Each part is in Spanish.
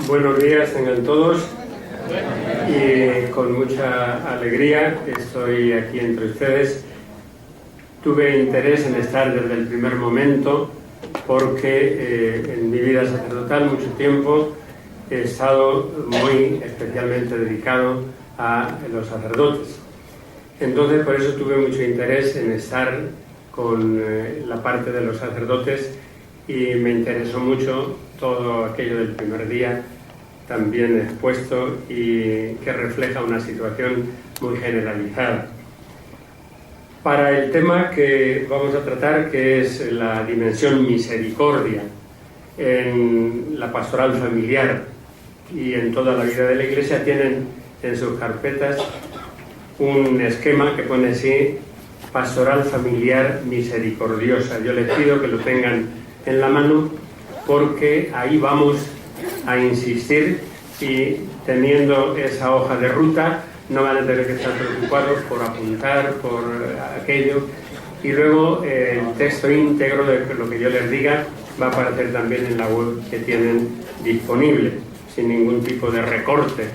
Buenos días tengan todos y con mucha alegría estoy aquí entre ustedes. Tuve interés en estar desde el primer momento porque en mi vida sacerdotal mucho tiempo he estado muy especialmente dedicado a los sacerdotes. Entonces por eso tuve mucho interés en estar con la parte de los sacerdotes y me interesó mucho todo aquello del primer día también expuesto y que refleja una situación muy generalizada. Para el tema que vamos a tratar, que es la dimensión misericordia en la pastoral familiar y en toda la vida de la Iglesia, tienen en sus carpetas un esquema que pone así: pastoral familiar misericordiosa. Yo les pido que lo tengan en la mano porque ahí vamos a insistir, y teniendo esa hoja de ruta no van a tener que estar preocupados por apuntar, por aquello, y luego el texto íntegro de lo que yo les diga va a aparecer también en la web que tienen disponible, sin ningún tipo de recorte.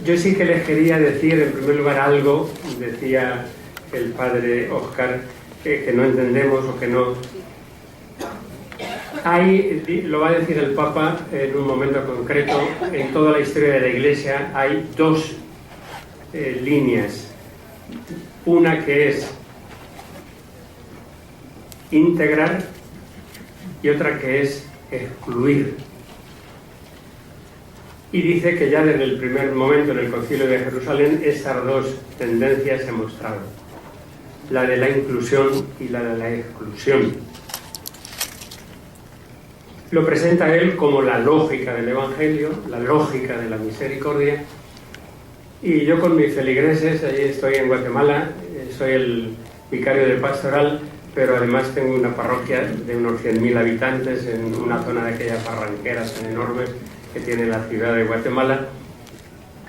Yo sí que les quería decir en primer lugar algo, decía el padre Óscar, que no entendemos o que no... lo va a decir el Papa en un momento concreto. En toda la historia de la Iglesia hay dos líneas. Una que es integrar y otra que es excluir. Y dice que ya desde el primer momento en el Concilio de Jerusalén esas dos tendencias se mostraron: la de la inclusión y la de la exclusión. Lo presenta él como la lógica del Evangelio, la lógica de la misericordia. Y yo con mis feligreses, allí estoy en Guatemala, soy el vicario de pastoral, pero además tengo una parroquia de unos 100.000 habitantes en una zona de aquellas barranqueras tan enormes que tiene la ciudad de Guatemala.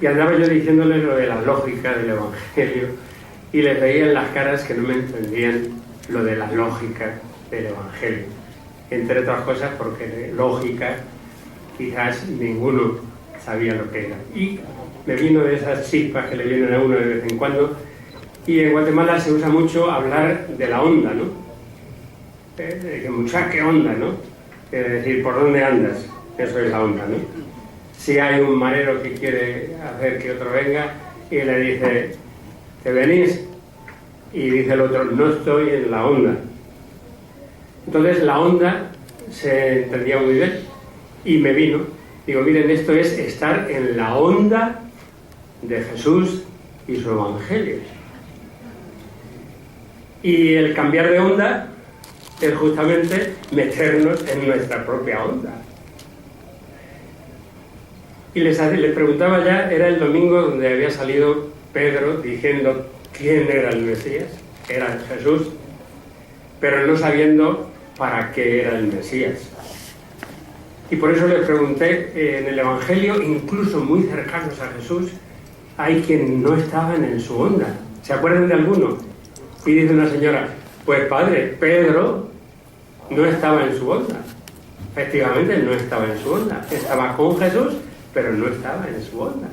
Y andaba yo diciéndoles lo de la lógica del Evangelio y les veía en las caras que no me entendían lo de la lógica del Evangelio. Entre otras cosas porque de lógica quizás ninguno sabía lo que era. Y me vino de esas chispas que le vienen a uno de vez en cuando. Y en Guatemala se usa mucho hablar de la onda, ¿no? De que mucha, ¿qué onda, no? Es decir, ¿por dónde andas? Eso es la onda, ¿no? Si hay un marero que quiere hacer que otro venga y le dice, ¿te venís? Y dice el otro, no estoy en la onda. Entonces la onda se entendía muy bien y me vino. Digo, miren, esto es estar en la onda de Jesús y su Evangelio. Y el cambiar de onda es justamente meternos en nuestra propia onda. Y les preguntaba ya, era el domingo donde había salido Pedro diciendo quién era el Mesías, era Jesús, pero no sabiendo para qué era el Mesías. Y por eso les pregunté, en el Evangelio, incluso muy cercanos a Jesús, hay quien no estaban en su onda. ¿Se acuerdan de alguno? Y dice una señora, pues padre, Pedro no estaba en su onda. Efectivamente, no estaba en su onda. Estaba con Jesús, pero no estaba en su onda.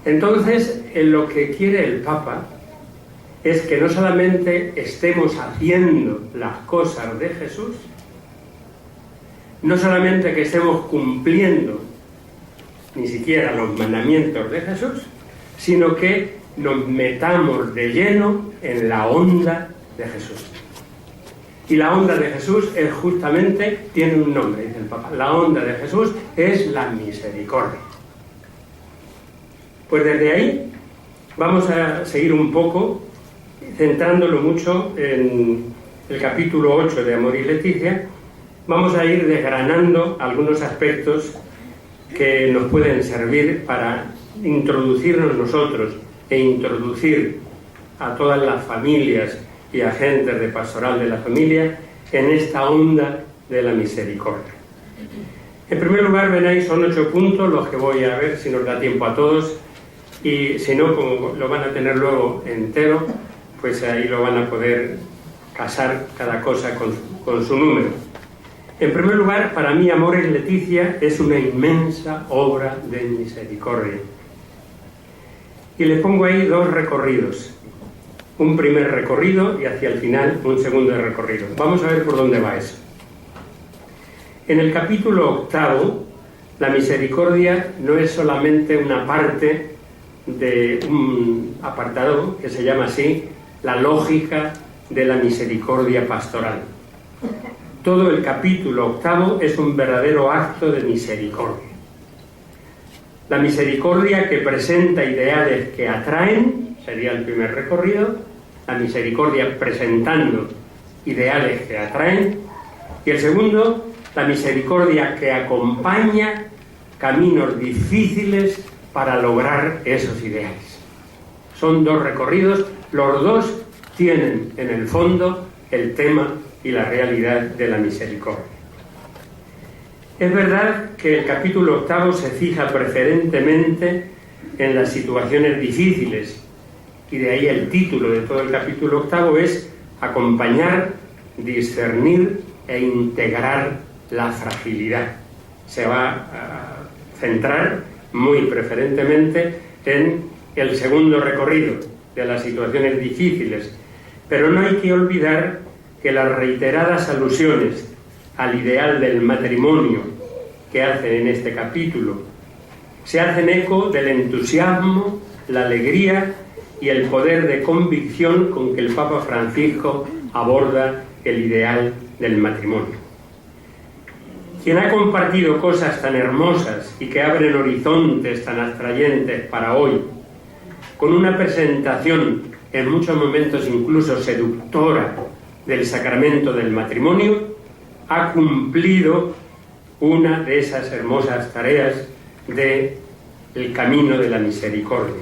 Entonces, en lo que quiere el Papa es que no solamente estemos haciendo las cosas de Jesús, no solamente que estemos cumpliendo ni siquiera los mandamientos de Jesús, sino que nos metamos de lleno en la onda de Jesús. Y la onda de Jesús es justamente, tiene un nombre, dice el Papa, la onda de Jesús es la misericordia. Pues desde ahí vamos a seguir un poco, centrándolo mucho en el capítulo 8 de Amor y Leticia. Vamos a ir desgranando algunos aspectos que nos pueden servir para introducirnos nosotros e introducir a todas las familias y agentes de pastoral de la familia en esta onda de la misericordia. En primer lugar, veréis, son 8 puntos los que voy a ver si nos da tiempo a todos, y si no, como lo van a tener luego entero, pues ahí lo van a poder casar cada cosa con su número. En primer lugar, para mí Amoris Laetitia es una inmensa obra de misericordia. Y les pongo ahí dos recorridos. Un primer recorrido y hacia el final un segundo recorrido. Vamos a ver por dónde va eso. En el capítulo 8, la misericordia no es solamente una parte de un apartado que se llama así, la lógica de la misericordia pastoral. Todo el capítulo 8 es un verdadero acto de misericordia. La misericordia que presenta ideales que atraen, sería el primer recorrido, la misericordia presentando ideales que atraen, y el segundo, la misericordia que acompaña caminos difíciles para lograr esos ideales. Son dos recorridos, los dos tienen en el fondo el tema y la realidad de la misericordia. Es verdad que el capítulo 8 se fija preferentemente en las situaciones difíciles, y de ahí el título de todo el capítulo 8 es acompañar, discernir e integrar la fragilidad. Se va a centrar muy preferentemente en el segundo recorrido de las situaciones difíciles, pero no hay que olvidar que las reiteradas alusiones al ideal del matrimonio que hacen en este capítulo se hacen eco del entusiasmo, la alegría y el poder de convicción con que el Papa Francisco aborda el ideal del matrimonio. Quien ha compartido cosas tan hermosas y que abren horizontes tan atrayentes para hoy, con una presentación en muchos momentos incluso seductora del sacramento del matrimonio, ha cumplido una de esas hermosas tareas del camino de la misericordia.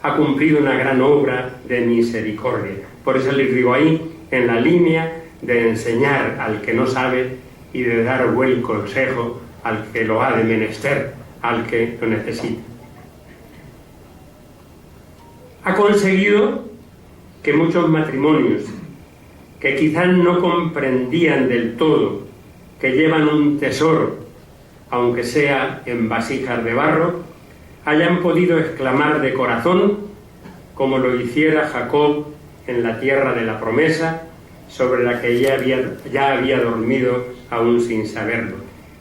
Ha cumplido una gran obra de misericordia. Por eso les digo ahí, en la línea de enseñar al que no sabe y de dar buen consejo al que lo ha de menester, al que lo necesita. Ha conseguido que muchos matrimonios que quizás no comprendían del todo que llevan un tesoro, aunque sea en vasijas de barro, hayan podido exclamar de corazón, como lo hiciera Jacob en la tierra de la promesa, sobre la que ya había dormido aún sin saberlo.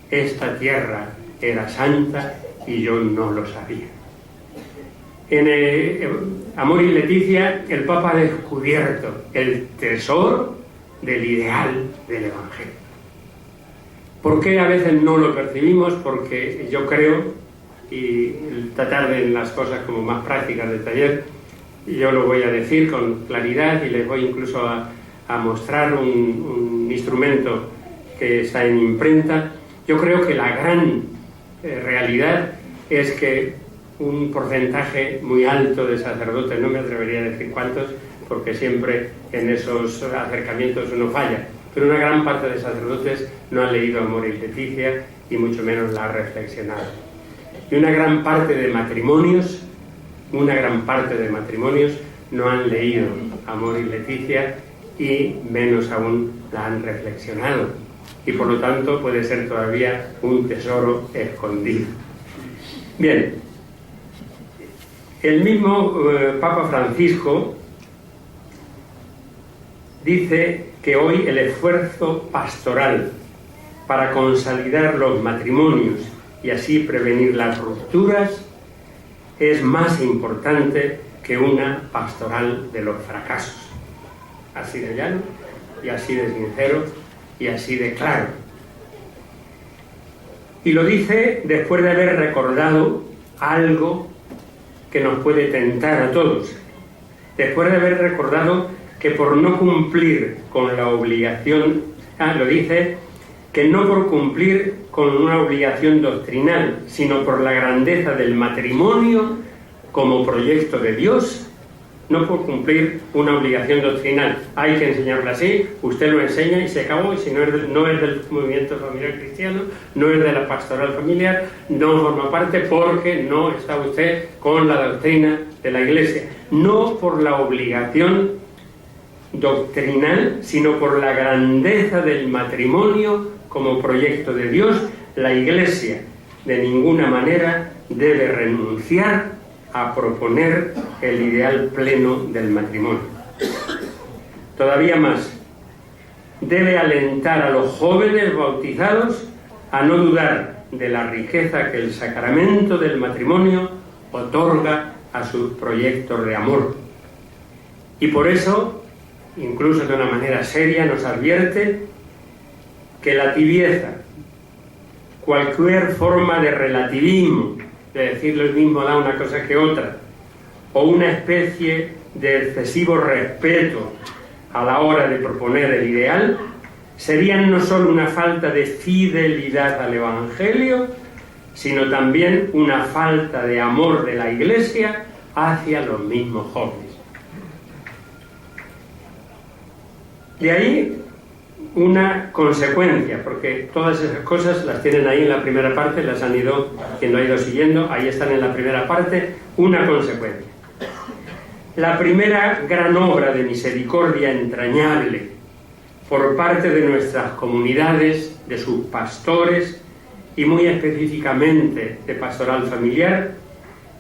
Esta tierra era santa y yo no lo sabía. En Amoris Laetitia, el Papa ha descubierto el tesoro del ideal del Evangelio. ¿Por qué a veces no lo percibimos? Porque yo creo, y tratar de las cosas como más prácticas del taller, yo lo voy a decir con claridad y les voy incluso a mostrar un instrumento que está en imprenta. Yo creo que la gran realidad es que un porcentaje muy alto de sacerdotes, no me atrevería a decir cuántos, porque siempre en esos acercamientos uno falla, pero una gran parte de sacerdotes no han leído Amoris Laetitia y mucho menos la ha reflexionado. Y una gran parte de matrimonios no han leído Amoris Laetitia y menos aún la han reflexionado. Y por lo tanto puede ser todavía un tesoro escondido. Bien, el mismo Papa Francisco dice que hoy el esfuerzo pastoral para consolidar los matrimonios y así prevenir las rupturas es más importante que una pastoral de los fracasos. Así de llano y así de sincero y así de claro. Y lo dice después de haber recordado algo que nos puede tentar a todos, después de haber recordado que por no cumplir con la obligación, lo dice, que no por cumplir con una obligación doctrinal, sino por la grandeza del matrimonio como proyecto de Dios, no por cumplir una obligación doctrinal. Hay que enseñarlo así, usted lo enseña y se acabó, y si no es del movimiento familiar cristiano, no es de la pastoral familiar, no forma parte porque no está usted con la doctrina de la Iglesia. No por la obligación doctrinal, sino por la grandeza del matrimonio como proyecto de Dios, la Iglesia de ninguna manera debe renunciar a proponer el ideal pleno del matrimonio. Todavía más, debe alentar a los jóvenes bautizados a no dudar de la riqueza que el sacramento del matrimonio otorga a sus proyectos de amor. Y por eso, incluso de una manera seria, nos advierte que la tibieza, cualquier forma de relativismo, de decir lo mismo da una cosa que otra, o una especie de excesivo respeto a la hora de proponer el ideal, serían no solo una falta de fidelidad al Evangelio, sino también una falta de amor de la Iglesia hacia los mismos jóvenes. De ahí una consecuencia, porque todas esas cosas las tienen ahí en la primera parte, las han ido, quien lo ha ido siguiendo, ahí están en la primera parte, una consecuencia. La primera gran obra de misericordia entrañable por parte de nuestras comunidades, de sus pastores y muy específicamente de pastoral familiar,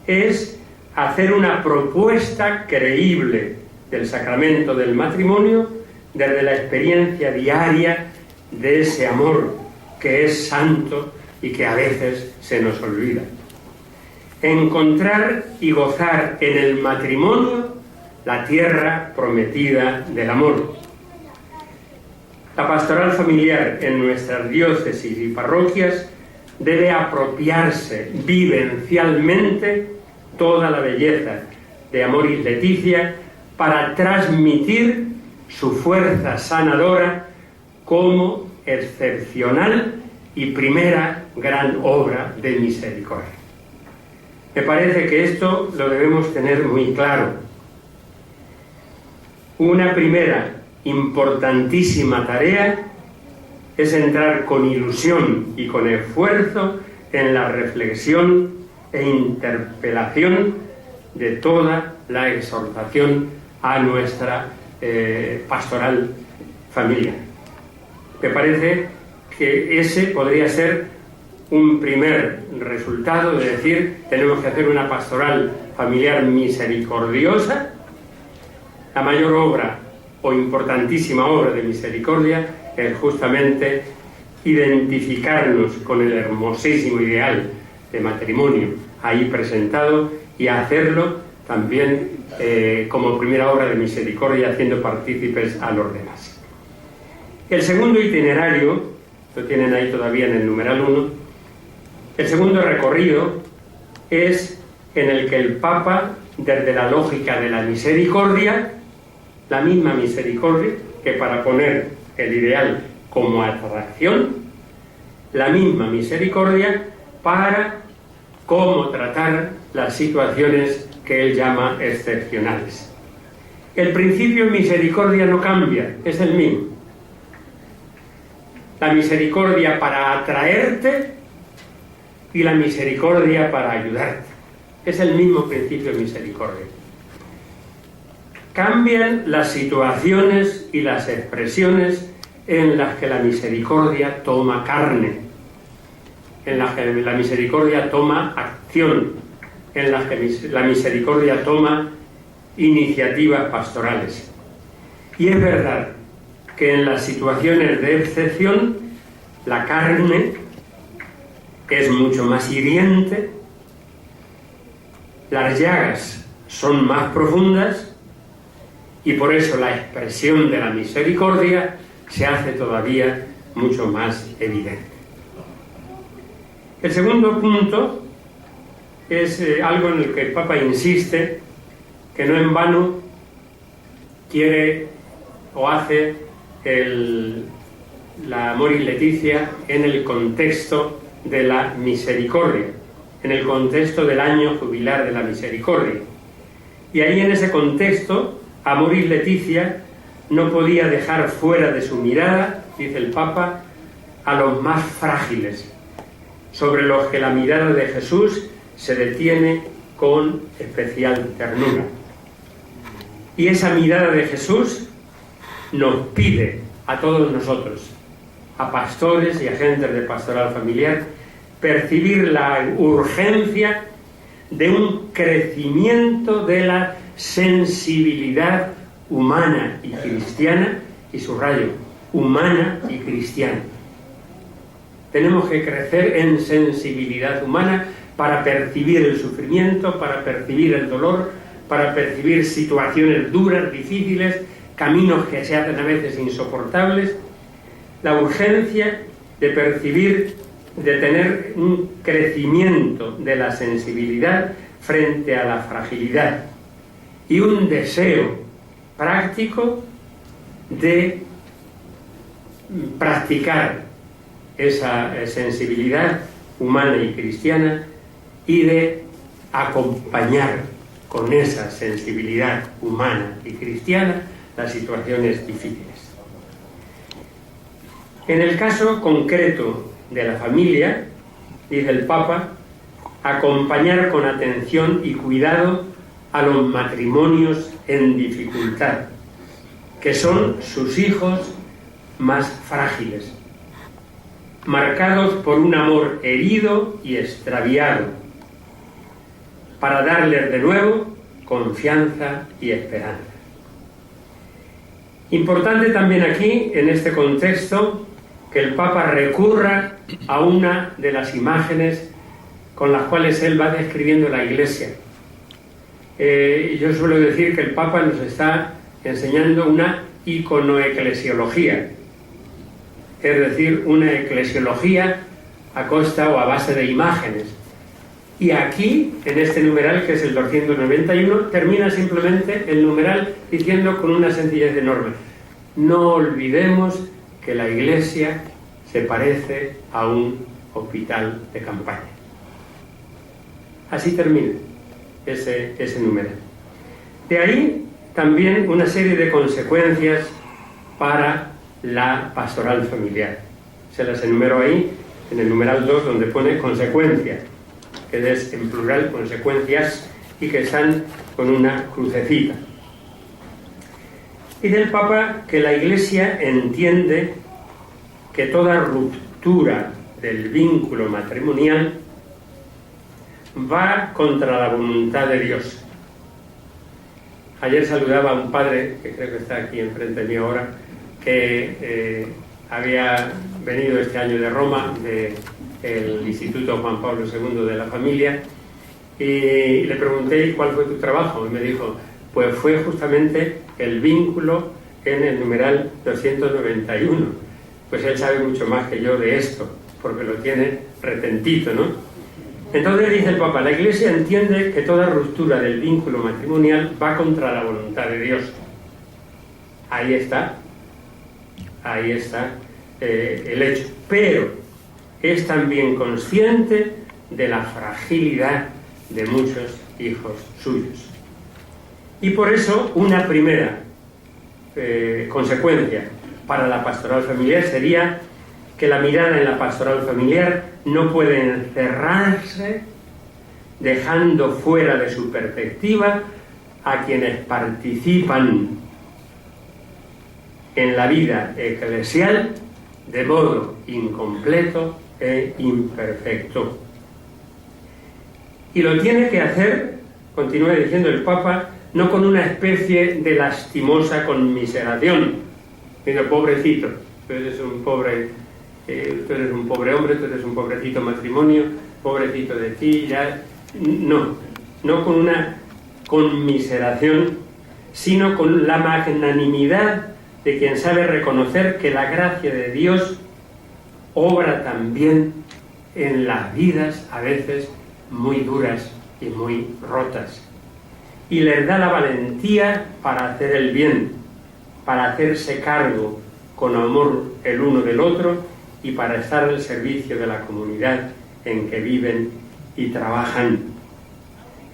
es hacer una propuesta creíble del sacramento del matrimonio desde la experiencia diaria de ese amor que es santo y que a veces se nos olvida. Encontrar y gozar en el matrimonio la tierra prometida del amor. La pastoral familiar en nuestras diócesis y parroquias debe apropiarse vivencialmente toda la belleza de Amoris Laetitia para transmitir su fuerza sanadora como excepcional y primera gran obra de misericordia. Me parece que esto lo debemos tener muy claro. Una primera importantísima tarea es entrar con ilusión y con esfuerzo en la reflexión e interpelación de toda la exhortación a nuestra pastoral familiar. Me parece que ese podría ser un primer resultado de decir, tenemos que hacer una pastoral familiar misericordiosa. La mayor obra o importantísima obra de misericordia es justamente identificarnos con el hermosísimo ideal de matrimonio ahí presentado y hacerlo también como primera obra de misericordia, haciendo partícipes a los demás. El segundo itinerario, lo tienen ahí todavía en el numeral 1, el segundo recorrido es en el que el Papa, desde la lógica de la misericordia, la misma misericordia que para poner el ideal como atracción, la misma misericordia para cómo tratar las situaciones que él llama excepcionales. El principio misericordia no cambia, es el mismo. La misericordia para atraerte y la misericordia para ayudarte. Es el mismo principio de misericordia. Cambian las situaciones y las expresiones en las que la misericordia toma carne, en las que la misericordia toma acción, en las que la misericordia toma iniciativas pastorales. Y es verdad que en las situaciones de excepción la carne es mucho más hiriente, las llagas son más profundas y por eso la expresión de la misericordia se hace todavía mucho más evidente. El segundo punto es algo en el que el Papa insiste, que no en vano quiere o hace la Amoris Laetitia en el contexto de la misericordia, en el contexto del año jubilar de la misericordia. Y ahí en ese contexto, Amoris Laetitia no podía dejar fuera de su mirada, dice el Papa, a los más frágiles, sobre los que la mirada de Jesús se detiene con especial ternura. Y esa mirada de Jesús nos pide a todos nosotros a pastores y agentes de pastoral familiar percibir la urgencia de un crecimiento de la sensibilidad humana y cristiana, y subrayo, humana y cristiana. Tenemos que crecer en sensibilidad humana para percibir el sufrimiento, para percibir el dolor, para percibir situaciones duras, difíciles, caminos que se hacen a veces insoportables. La urgencia de percibir, de tener un crecimiento de la sensibilidad frente a la fragilidad y un deseo práctico de practicar esa sensibilidad humana y cristiana y de acompañar con esa sensibilidad humana y cristiana las situaciones difíciles. En el caso concreto de la familia, dice el Papa, acompañar con atención y cuidado a los matrimonios en dificultad, que son sus hijos más frágiles, marcados por un amor herido y extraviado, para darles de nuevo confianza y esperanza. Importante también aquí, en este contexto, que el Papa recurra a una de las imágenes con las cuales él va describiendo la Iglesia. Yo suelo decir que el Papa nos está enseñando una iconoeclesiología, es decir, una eclesiología a costa o a base de imágenes. Y aquí, en este numeral, que es el 291, termina simplemente el numeral diciendo con una sencillez enorme: no olvidemos que la Iglesia se parece a un hospital de campaña. Así termina ese numeral. De ahí también una serie de consecuencias para la pastoral familiar. Se las enumero ahí en el numeral 2, donde pone consecuencias, que es en plural consecuencias y que están con una crucecita. Dice el Papa que la Iglesia entiende que toda ruptura del vínculo matrimonial va contra la voluntad de Dios. Ayer saludaba a un padre, que creo que está aquí enfrente de mí ahora, que había venido este año de Roma, del Instituto Juan Pablo II de la Familia, y le pregunté cuál fue tu trabajo, y me dijo, pues fue justamente el vínculo en el numeral 291. Pues él sabe mucho más que yo de esto, porque lo tiene retentito, ¿no? Entonces dice el Papa, la Iglesia entiende que toda ruptura del vínculo matrimonial va contra la voluntad de Dios. Ahí está el hecho. Pero es también consciente de la fragilidad de muchos hijos suyos. Y por eso una primera consecuencia para la pastoral familiar sería que la mirada en la pastoral familiar no puede encerrarse dejando fuera de su perspectiva a quienes participan en la vida eclesial de modo incompleto e imperfecto. Y lo tiene que hacer, continúa diciendo el Papa, no con una especie de lastimosa conmiseración, diciendo, pobrecito, tú eres un pobre hombre, tú eres un pobrecito matrimonio, pobrecito de ti, ya. No con una conmiseración, sino con la magnanimidad de quien sabe reconocer que la gracia de Dios obra también en las vidas a veces muy duras y muy rotas, y les da la valentía para hacer el bien, para hacerse cargo con amor el uno del otro y para estar al servicio de la comunidad en que viven y trabajan.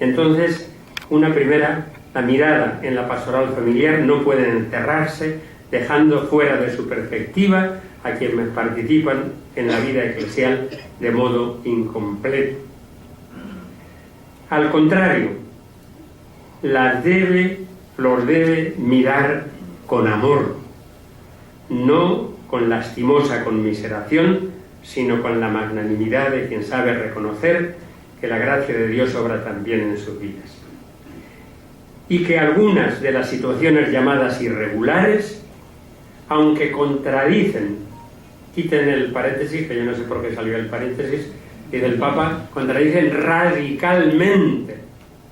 Entonces, una primera, la mirada en la pastoral familiar no puede encerrarse dejando fuera de su perspectiva a quienes participan en la vida eclesial de modo incompleto. Al contrario, los debe mirar con amor, no con lastimosa conmiseración, sino con la magnanimidad de quien sabe reconocer que la gracia de Dios obra también en sus vidas. Y que algunas de las situaciones llamadas irregulares, aunque contradicen, quiten el paréntesis, que yo no sé por qué salió el paréntesis, y del Papa, contradicen radicalmente,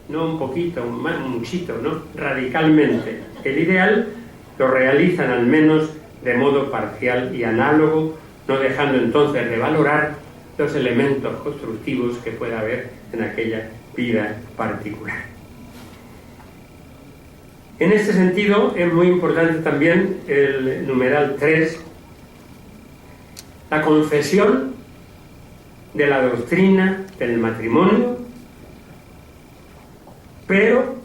no un poquito, un muchito, ¿no? Radicalmente. El ideal lo realizan al menos de modo parcial y análogo, no dejando entonces de valorar los elementos constructivos que pueda haber en aquella vida particular. En este sentido, es muy importante también el numeral 3, la confesión de la doctrina del matrimonio, pero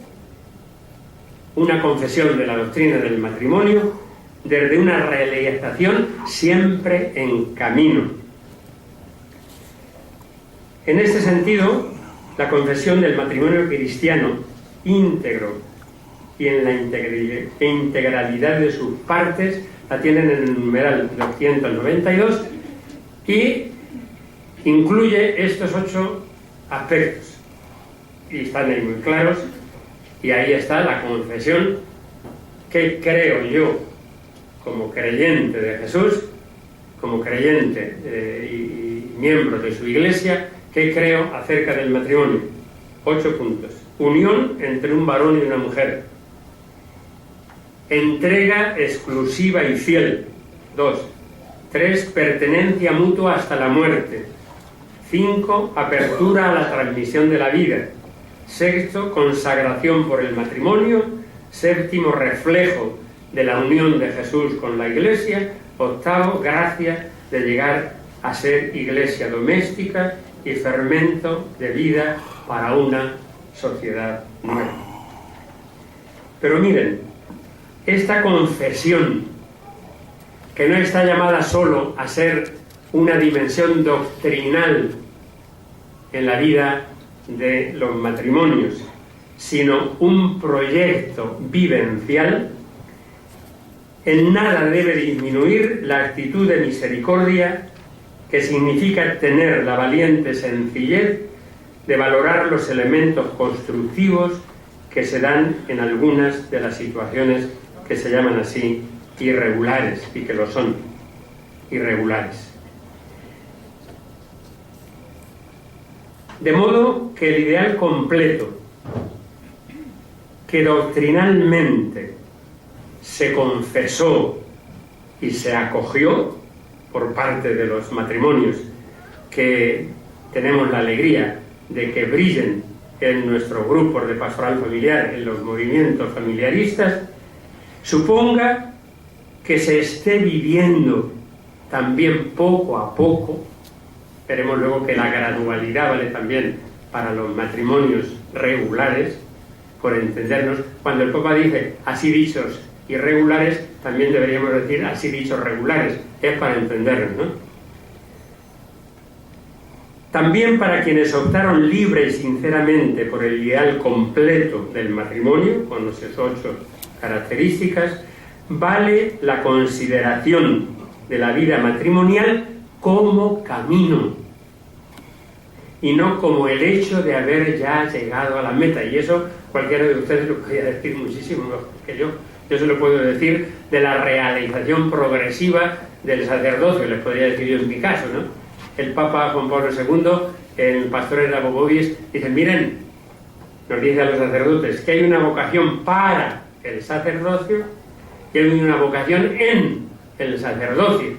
una confesión de la doctrina del matrimonio desde una realización siempre en camino. En este sentido, la confesión del matrimonio cristiano íntegro y en la integralidad de sus partes la tienen en el numeral 292 y incluye estos 8 aspectos y están ahí muy claros, y ahí está la confesión que creo yo como creyente de Jesús, como creyente y miembro de su iglesia, que creo acerca del matrimonio. 8 puntos. Unión entre un varón y una mujer. Entrega exclusiva y fiel. 2. 3. Pertenencia mutua hasta la muerte. 5. Apertura a la transmisión de la vida. 6. Consagración por el matrimonio. 7. Reflejo de la unión de Jesús con la Iglesia. 8. Gracia de llegar a ser iglesia doméstica y fermento de vida para una sociedad nueva. Pero miren, esta confesión, que no está llamada solo a ser una dimensión doctrinal en la vida de los matrimonios, sino un proyecto vivencial, en nada debe disminuir la actitud de misericordia que significa tener la valiente sencillez de valorar los elementos constructivos que se dan en algunas de las situaciones que se llaman así irregulares, y que lo son, irregulares. De modo que el ideal completo, que doctrinalmente se confesó y se acogió por parte de los matrimonios que tenemos la alegría de que brillen en nuestros grupos de pastoral familiar, en los movimientos familiaristas, suponga que se esté viviendo también poco a poco. Veremos luego que la gradualidad vale también para los matrimonios regulares, por entendernos. Cuando el Papa dice así dichos irregulares, también deberíamos decir así dichos regulares, es para entendernos, ¿no? También para quienes optaron libre y sinceramente por el ideal completo del matrimonio, con esas 8 características, vale la consideración de la vida matrimonial como camino y no como el hecho de haber ya llegado a la meta. Y eso cualquiera de ustedes lo podría decir muchísimo mejor que yo. Yo se lo puedo decir de la realización progresiva del sacerdocio, les podría decir yo en mi caso, ¿no? El Papa Juan Pablo II, en Pastores de Bobis, dice: miren, nos dice a los sacerdotes que hay una vocación para el sacerdocio y hay una vocación en el sacerdocio,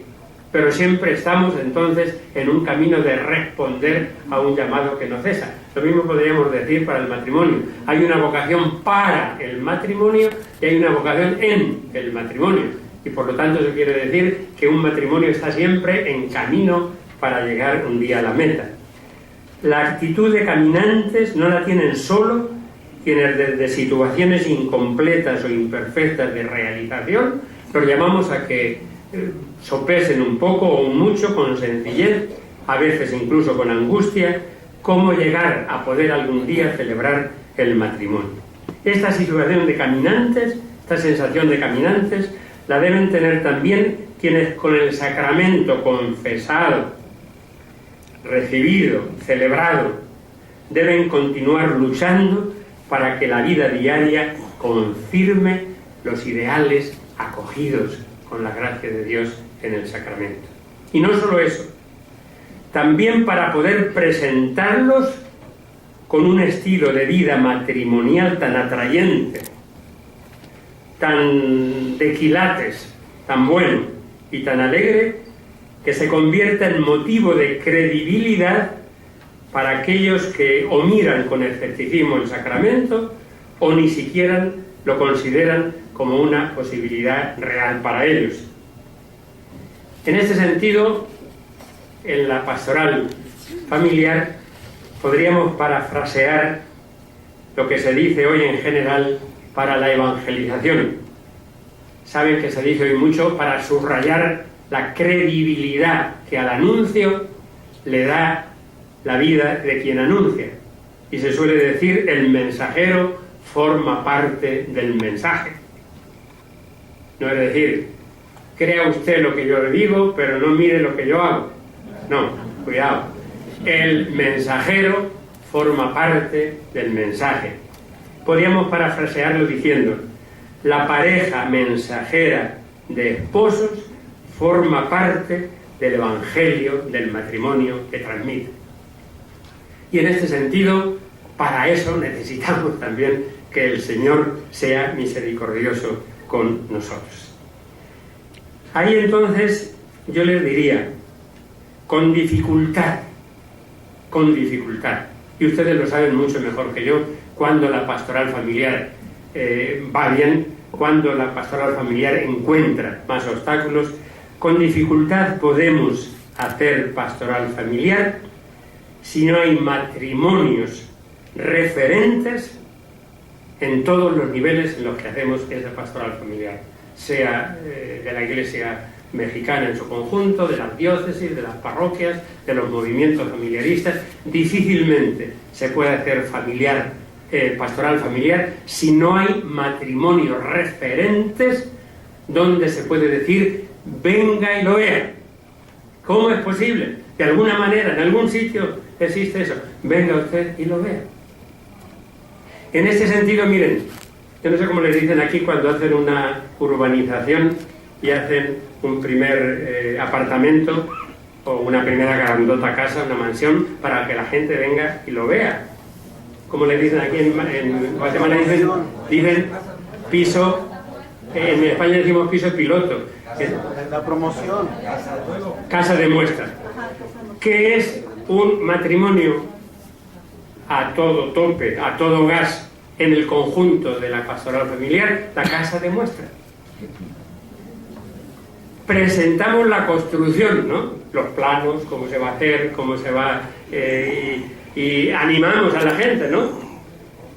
pero siempre estamos entonces en un camino de responder a un llamado que no cesa. Lo mismo podríamos decir para el matrimonio. Hay una vocación para el matrimonio y hay una vocación en el matrimonio. Y por lo tanto eso quiere decir que un matrimonio está siempre en camino para llegar un día a la meta. La actitud de caminantes no la tienen solo quienes desde situaciones incompletas o imperfectas de realización los llamamos a que sopesen un poco o mucho con sencillez, a veces incluso con angustia, cómo llegar a poder algún día celebrar el matrimonio. Esta situación de caminantes, esta sensación de caminantes, la deben tener también quienes con el sacramento confesado, recibido, celebrado, deben continuar luchando para que la vida diaria confirme los ideales acogidos con la gracia de Dios en el sacramento. Y no solo eso, también para poder presentarlos con un estilo de vida matrimonial tan atrayente, tan de quilates, tan bueno y tan alegre, que se convierta en motivo de credibilidad para aquellos que o miran con escepticismo el sacramento o ni siquiera lo consideran como una posibilidad real para ellos. En este sentido, en la pastoral familiar podríamos parafrasear lo que se dice hoy en general para la evangelización. Saben que se dice hoy mucho para subrayar la credibilidad que al anuncio le da la vida de quien anuncia. Y se suele decir, el mensajero forma parte del mensaje. No es decir, crea usted lo que yo le digo, pero no mire lo que yo hago. No, cuidado. El mensajero forma parte del mensaje. Podríamos parafrasearlo diciendo, la pareja mensajera de esposos forma parte del evangelio del matrimonio que transmite. Y en este sentido, para eso necesitamos también que el Señor sea misericordioso con nosotros. Ahí entonces yo les diría, con dificultad, y ustedes lo saben mucho mejor que yo, cuando la pastoral familiar va bien, cuando la pastoral familiar encuentra más obstáculos, con dificultad podemos hacer pastoral familiar si no hay matrimonios referentes en todos los niveles en los que hacemos esa pastoral familiar, sea de la Iglesia mexicana en su conjunto, de las diócesis, de las parroquias, de los movimientos familiaristas. Difícilmente se puede hacer pastoral familiar si no hay matrimonios referentes donde se puede decir venga y lo vea. ¿Cómo es posible? De alguna manera, en algún sitio existe eso. Venga usted y lo vea. En este sentido, miren, yo no sé cómo les dicen aquí cuando hacen una urbanización y hacen un primer apartamento o una primera grandota casa, una mansión, para que la gente venga y lo vea. Como les dicen aquí en Guatemala, dicen piso, en España decimos piso piloto. La promoción. Casa de muestra. ¿Qué es un matrimonio a todo tope, a todo gas, en el conjunto de la pastoral familiar? La casa de muestra. Presentamos la construcción, ¿no? Los planos, cómo se va a hacer, cómo se va... y animamos a la gente, ¿no?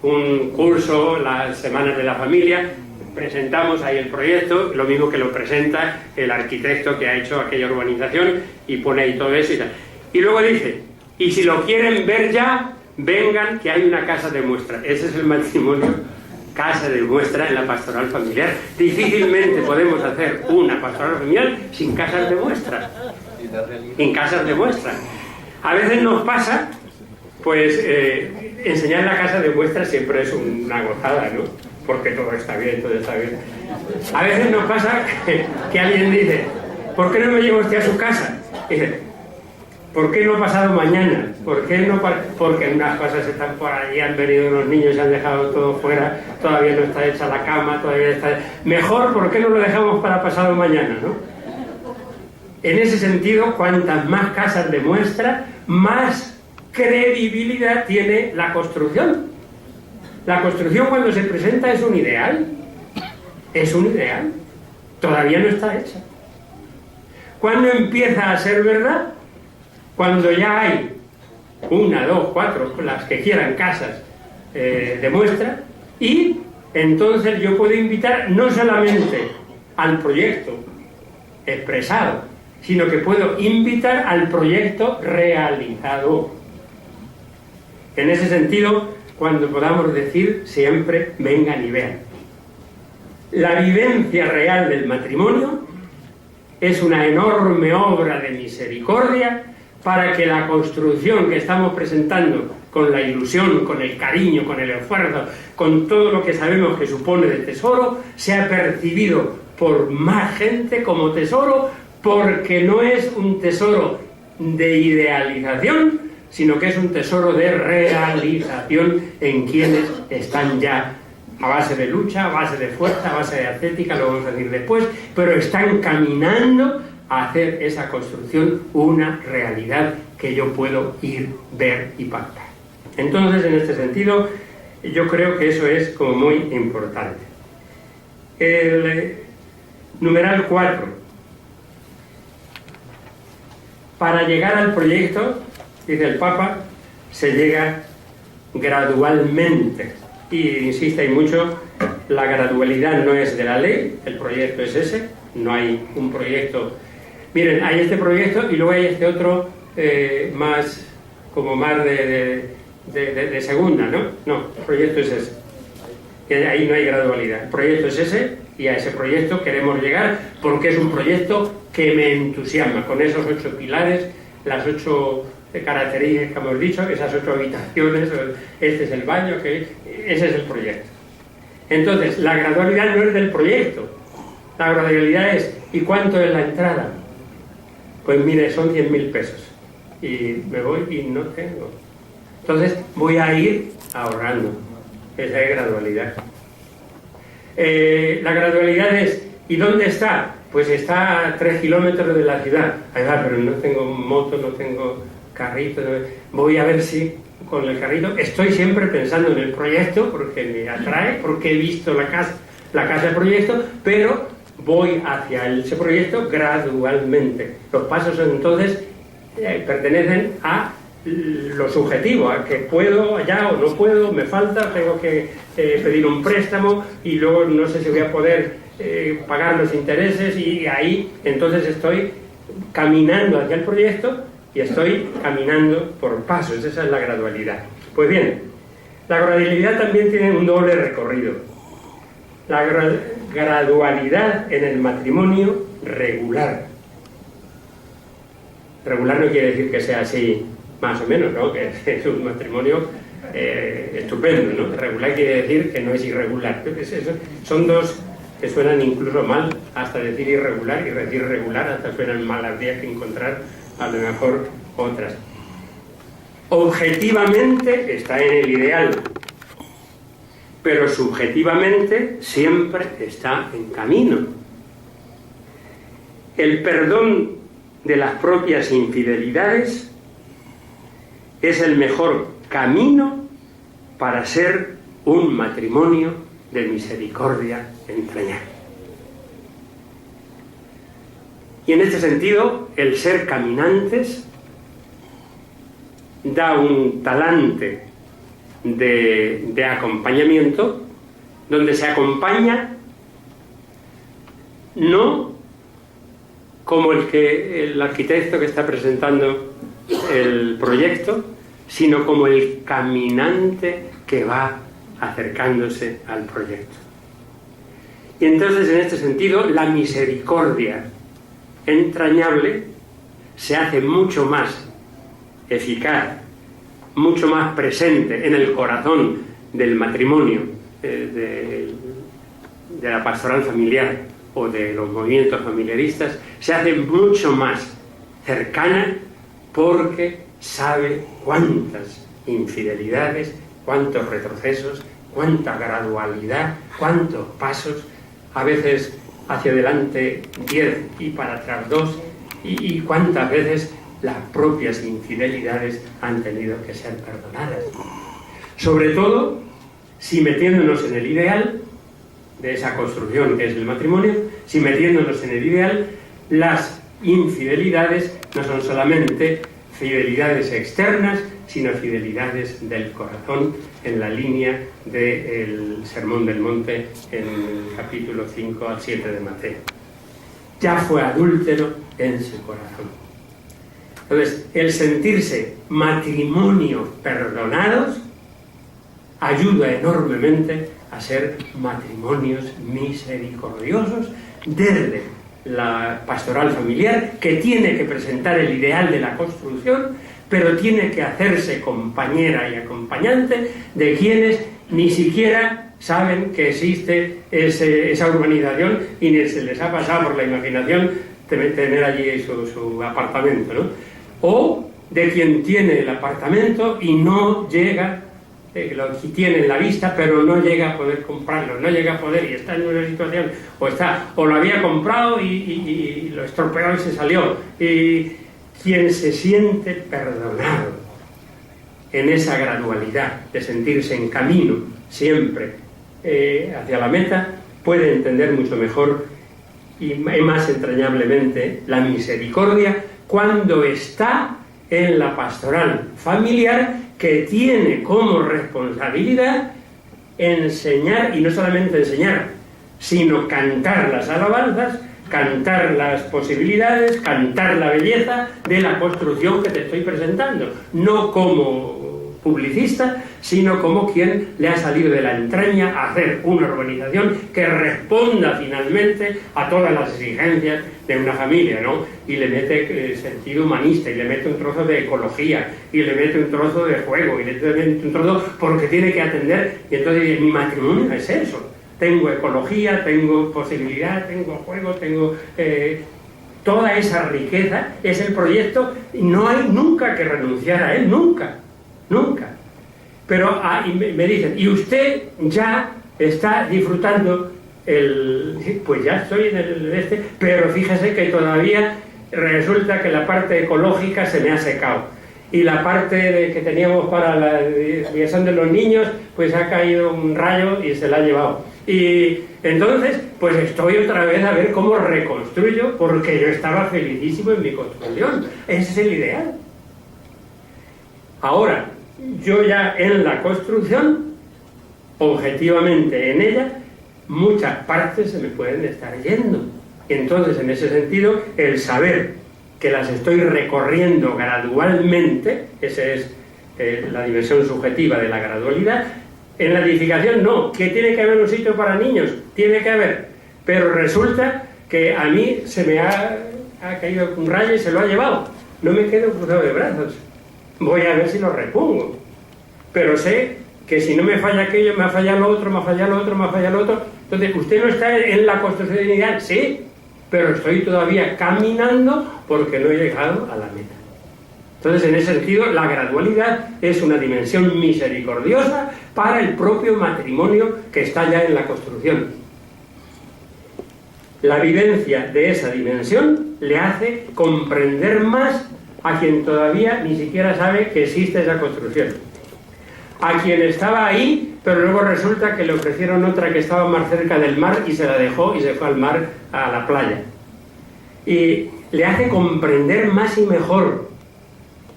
Un curso, las semanas de la familia, presentamos ahí el proyecto, lo mismo que lo presenta el arquitecto que ha hecho aquella urbanización y pone ahí todo eso y tal. Y luego dice, y si lo quieren ver ya, vengan que hay una casa de muestra. Ese es el matrimonio, casa de muestra en la pastoral familiar. Difícilmente podemos hacer una pastoral familiar sin casas de muestra. Sin casas de muestra. A veces nos pasa, pues, enseñar la casa de muestra siempre es una gozada, ¿no? Porque todo está bien, todo está bien. A veces nos pasa que alguien dice, ¿por qué no me lleva usted a su casa? Y dice, ¿por qué no pasado mañana? ¿Por qué no? Porque unas cosas están por allí, han venido unos niños y han dejado todo fuera, todavía no está hecha la cama, todavía está... Mejor, ¿por qué no lo dejamos para pasado mañana, no? En ese sentido, cuantas más casas de muestra, más credibilidad tiene la construcción. La construcción cuando se presenta es un ideal. Es un ideal. Todavía no está hecha. ¿Cuándo empieza a ser verdad? Cuando ya hay 1, 2, 4, las que quieran casas de muestra, y entonces yo puedo invitar no solamente al proyecto expresado, sino que puedo invitar al proyecto realizado. En ese sentido, cuando podamos decir siempre vengan y vean. La vivencia real del matrimonio es una enorme obra de misericordia para que la construcción que estamos presentando con la ilusión, con el cariño, con el esfuerzo, con todo lo que sabemos que supone de tesoro, sea percibido por más gente como tesoro, porque no es un tesoro de idealización, sino que es un tesoro de realización en quienes están ya a base de lucha, a base de fuerza, a base de atlética, lo vamos a decir después, pero están caminando a hacer esa construcción una realidad que yo puedo ir, ver y pactar. Entonces, en este sentido, yo creo que eso es como muy importante. El numeral 4. Para llegar al proyecto, dice el Papa, se llega gradualmente. Y insiste ahí mucho, la gradualidad no es de la ley, el proyecto es ese, no hay un proyecto. Miren, hay este proyecto y luego hay este otro más, como más de segunda, ¿no? No, el proyecto es ese. Y ahí no hay gradualidad. El proyecto es ese y a ese proyecto queremos llegar porque es un proyecto que me entusiasma, con esos 8 pilares, las 8 características que hemos dicho, esas 8 habitaciones, este es el baño, ese es el proyecto. Entonces, la gradualidad no es del proyecto, la gradualidad es, ¿y cuánto es la entrada? Pues mire, son 100.000 pesos y me voy y no tengo. Entonces voy a ir ahorrando. Esa es gradualidad. La gradualidad es, ¿y dónde está? Pues está a 3 kilómetros de la ciudad. Pero no tengo moto, no tengo carrito. Voy a ver si con el carrito. Estoy siempre pensando en el proyecto porque me atrae, porque he visto la casa del proyecto, pero voy hacia ese proyecto gradualmente. Los pasos entonces pertenecen a lo subjetivo, a que puedo allá o no puedo, me falta, tengo que pedir un préstamo y luego no sé si voy a poder pagar los intereses, y ahí entonces estoy caminando hacia el proyecto y estoy caminando por pasos. Esa es la gradualidad. Pues bien, la gradualidad también tiene un doble recorrido. La gradualidad en el matrimonio regular. Regular no quiere decir que sea así más o menos, ¿no? Que es un matrimonio estupendo, ¿no? Regular quiere decir que no es irregular. Son dos que suenan incluso mal, hasta decir irregular, y decir regular hasta suenan mal. Habría que encontrar a lo mejor otras. Objetivamente está en el ideal, pero subjetivamente siempre está en camino. El perdón de las propias infidelidades es el mejor camino para ser un matrimonio de misericordia entrañable. Y en este sentido, el ser caminantes da un talante de acompañamiento, donde se acompaña no como el arquitecto que está presentando el proyecto, sino como el caminante que va acercándose al proyecto. Y entonces, en este sentido, la misericordia entrañable se hace mucho más eficaz, mucho más presente en el corazón del matrimonio, de la pastoral familiar o de los movimientos familiaristas, se hace mucho más cercana porque sabe cuántas infidelidades, cuántos retrocesos, cuánta gradualidad, cuántos pasos, a veces hacia adelante 10 y para atrás 2, y cuántas veces las propias infidelidades han tenido que ser perdonadas. Sobre todo, si metiéndonos en el ideal de esa construcción que es el matrimonio, si metiéndonos en el ideal, las infidelidades no son solamente fidelidades externas, sino fidelidades del corazón, en la línea del Sermón del Monte en el capítulo 5 al 7 de Mateo. Ya fue adúltero en su corazón. Entonces, el sentirse matrimonio perdonados ayuda enormemente a ser matrimonios misericordiosos desde la pastoral familiar, que tiene que presentar el ideal de la construcción, pero tiene que hacerse compañera y acompañante de quienes ni siquiera saben que existe esa urbanización y ni se les ha pasado por la imaginación tener allí su apartamento, ¿no? O de quien tiene el apartamento y no llega, lo tiene en la vista, pero no llega a poder comprarlo, no llega a poder, y está en una situación, o lo había comprado y lo estropeó y se salió. Y quien se siente perdonado en esa gradualidad de sentirse en camino siempre hacia la meta, puede entender mucho mejor y más entrañablemente la misericordia cuando está en la pastoral familiar, que tiene como responsabilidad enseñar, y no solamente enseñar, sino cantar las alabanzas, cantar las posibilidades, cantar la belleza de la construcción que te estoy presentando, no como publicista, sino como quien le ha salido de la entraña a hacer una urbanización que responda finalmente a todas las exigencias de una familia, ¿no? Y le mete sentido humanista, y le mete un trozo de ecología, y le mete un trozo de juego, y le mete un trozo porque tiene que atender. Y entonces mi matrimonio es eso: tengo ecología, tengo posibilidad, tengo juego, tengo toda esa riqueza. Es el proyecto y no hay nunca que renunciar a él, nunca. Pero me dicen, ¿y usted ya está disfrutando pues ya estoy en el pero fíjese que todavía resulta que la parte ecológica se me ha secado, y la parte que teníamos para la diversión de los niños, pues ha caído un rayo y se la ha llevado. Y entonces, pues estoy otra vez a ver cómo reconstruyo, porque yo estaba felicísimo en mi construcción. Ese es el ideal. Ahora, yo ya en la construcción, objetivamente en ella, muchas partes se me pueden estar yendo. Entonces, en ese sentido, el saber que las estoy recorriendo gradualmente, esa es la dimensión subjetiva de la gradualidad. En la edificación no, que tiene que haber un sitio para niños, tiene que haber, pero resulta que a mí se me ha caído un rayo y se lo ha llevado. No me quedo cruzado de brazos, voy a ver si lo repongo, pero sé que si no me falla aquello, me ha fallado lo otro, me ha fallado lo otro, me ha fallado lo otro. Entonces, ¿usted no está en la construcción ideal? Sí, pero estoy todavía caminando porque no he llegado a la meta. Entonces, en ese sentido, la gradualidad es una dimensión misericordiosa para el propio matrimonio que está ya en la construcción. La vivencia de esa dimensión le hace comprender más a quien todavía ni siquiera sabe que existe esa construcción. A quien estaba ahí, pero luego resulta que le ofrecieron otra que estaba más cerca del mar y se la dejó y se fue al mar, a la playa. Y le hace comprender más y mejor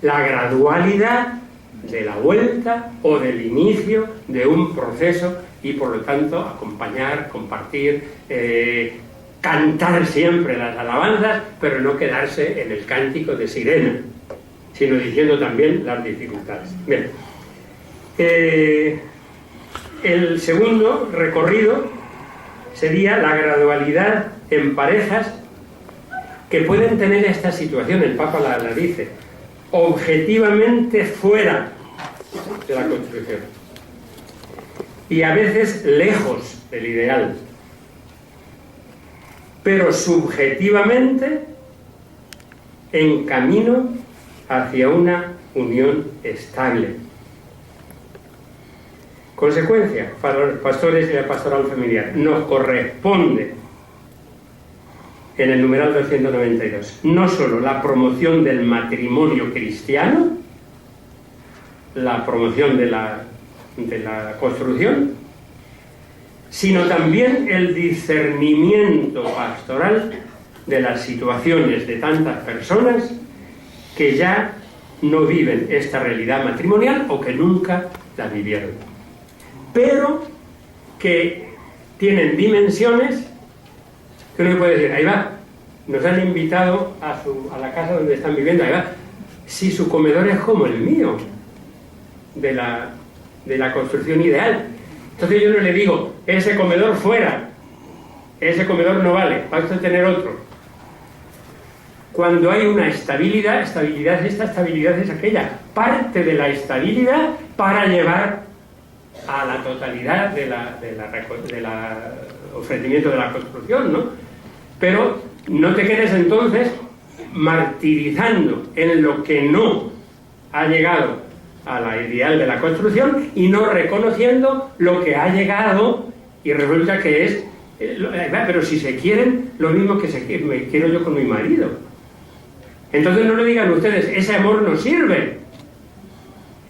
la gradualidad de la vuelta o del inicio de un proceso, y por lo tanto acompañar, compartir, cantar siempre las alabanzas, pero no quedarse en el cántico de sirena, sino diciendo también las dificultades. Bien. El segundo recorrido sería la gradualidad en parejas que pueden tener esta situación. El Papa la dice, objetivamente fuera de la construcción y a veces lejos del ideal, pero subjetivamente en camino hacia una unión estable. Consecuencia, para los pastores y la pastoral familiar, nos corresponde en el numeral 292 no solo la promoción del matrimonio cristiano, la promoción de la construcción, sino también el discernimiento pastoral de las situaciones de tantas personas que ya no viven esta realidad matrimonial o que nunca la vivieron, pero que tienen dimensiones que uno puede decir, ahí va, nos han invitado a la casa donde están viviendo, ahí va, si su comedor es como el mío, de la construcción ideal. Entonces yo no le digo, ese comedor fuera, ese comedor no vale, va usted a tener otro. Cuando hay una estabilidad, esta estabilidad es aquella, parte de la estabilidad para llevar a la totalidad del ofrecimiento de la construcción, ¿no? Pero no te quedes entonces martirizando en lo que no ha llegado a la ideal de la construcción y no reconociendo lo que ha llegado y resulta que es, pero si se quieren, lo mismo que me quiero yo con mi marido. Entonces no le digan ustedes, ese amor no sirve.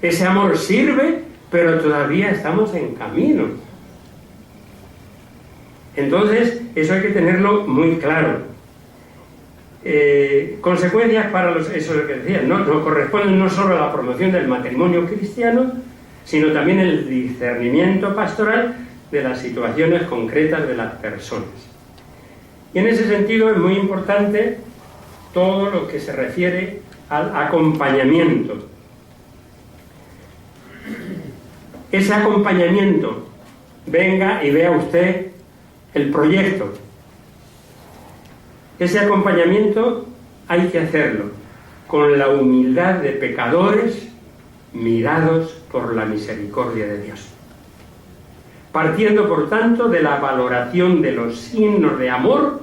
Ese amor sirve, pero todavía estamos en camino. Entonces, eso hay que tenerlo muy claro. Consecuencias para eso es lo que decía, no corresponden no solo a la promoción del matrimonio cristiano, sino también el discernimiento pastoral de las situaciones concretas de las personas. Y en ese sentido es muy importante todo lo que se refiere al acompañamiento. Ese acompañamiento, venga y vea usted el proyecto. Ese acompañamiento hay que hacerlo con la humildad de pecadores mirados por la misericordia de Dios. Partiendo, por tanto, de la valoración de los signos de amor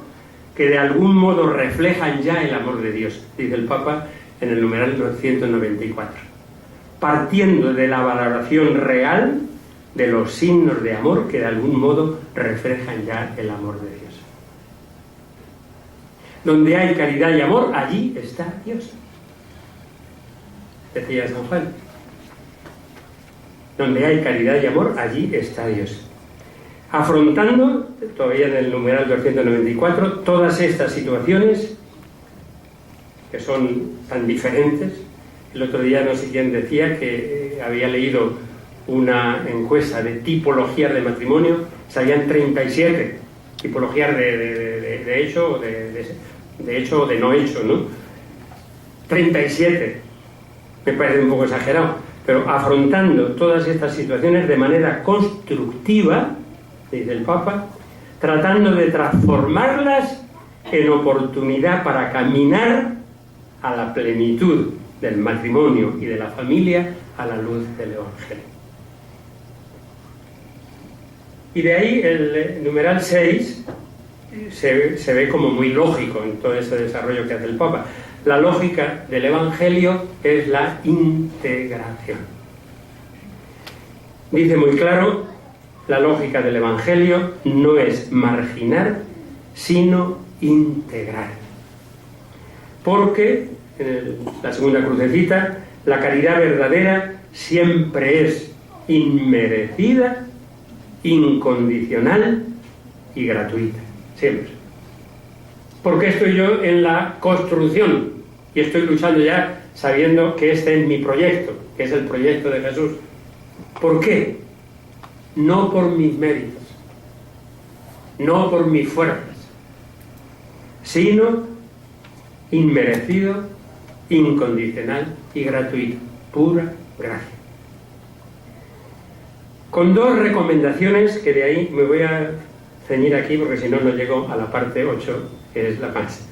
que de algún modo reflejan ya el amor de Dios, dice el Papa en el numeral 194. Partiendo de la valoración real de los signos de amor que de algún modo reflejan ya el amor de Dios. Donde hay caridad y amor, allí está Dios, decía San Juan. Donde hay caridad y amor, allí está Dios. Afrontando, todavía en el numeral 294, todas estas situaciones que son tan diferentes. El otro día no sé quién decía que había leído una encuesta de tipologías de matrimonio, salían 37 tipologías de hecho o de hecho o de no hecho, ¿no? 37, me parece un poco exagerado, pero afrontando todas estas situaciones de manera constructiva, dice el Papa, tratando de transformarlas en oportunidad para caminar a la plenitud del matrimonio y de la familia a la luz del Evangelio. Y de ahí el numeral 6 se ve como muy lógico en todo ese desarrollo que hace el Papa. La lógica del Evangelio es la integración. Dice muy claro, la lógica del Evangelio no es marginar, sino integrar. Porque, en la segunda crucecita, la caridad verdadera siempre es inmerecida, incondicional y gratuita. Siempre. Porque estoy yo en la construcción y estoy luchando ya sabiendo que este es mi proyecto, que es el proyecto de Jesús. ¿Por qué? No por mis méritos, no por mis fuerzas, sino inmerecido, incondicional y gratuito, pura gracia. Con dos recomendaciones que de ahí me voy a ceñir aquí porque si no, no llego a la parte 8, que es la más.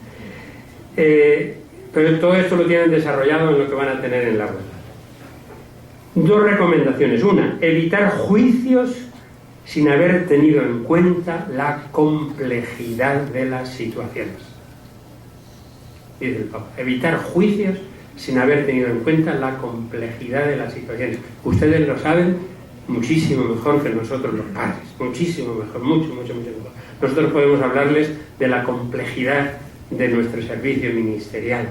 Pero todo esto lo tienen desarrollado en lo que van a tener en la web. Dos recomendaciones. Una, evitar juicios sin haber tenido en cuenta la complejidad de las situaciones. Dice el Papa, evitar juicios sin haber tenido en cuenta la complejidad de las situaciones. Ustedes lo saben muchísimo mejor que nosotros los padres, muchísimo mejor, mucho mejor. Nosotros podemos hablarles de la complejidad de nuestro servicio ministerial,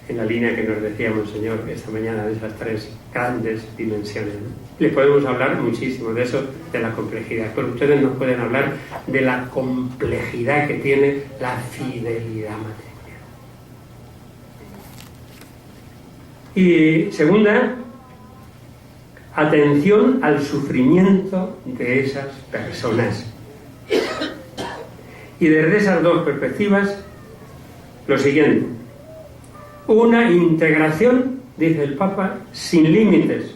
en la línea que nos decía Monseñor esta mañana, de esas tres grandes dimensiones, ¿no? Les podemos hablar muchísimo de eso, de la complejidad, pero ustedes nos pueden hablar de la complejidad que tiene la fidelidad matrimonial. Y segunda, atención al sufrimiento de esas personas. Y desde esas dos perspectivas, lo siguiente: una integración, dice el Papa, sin límites.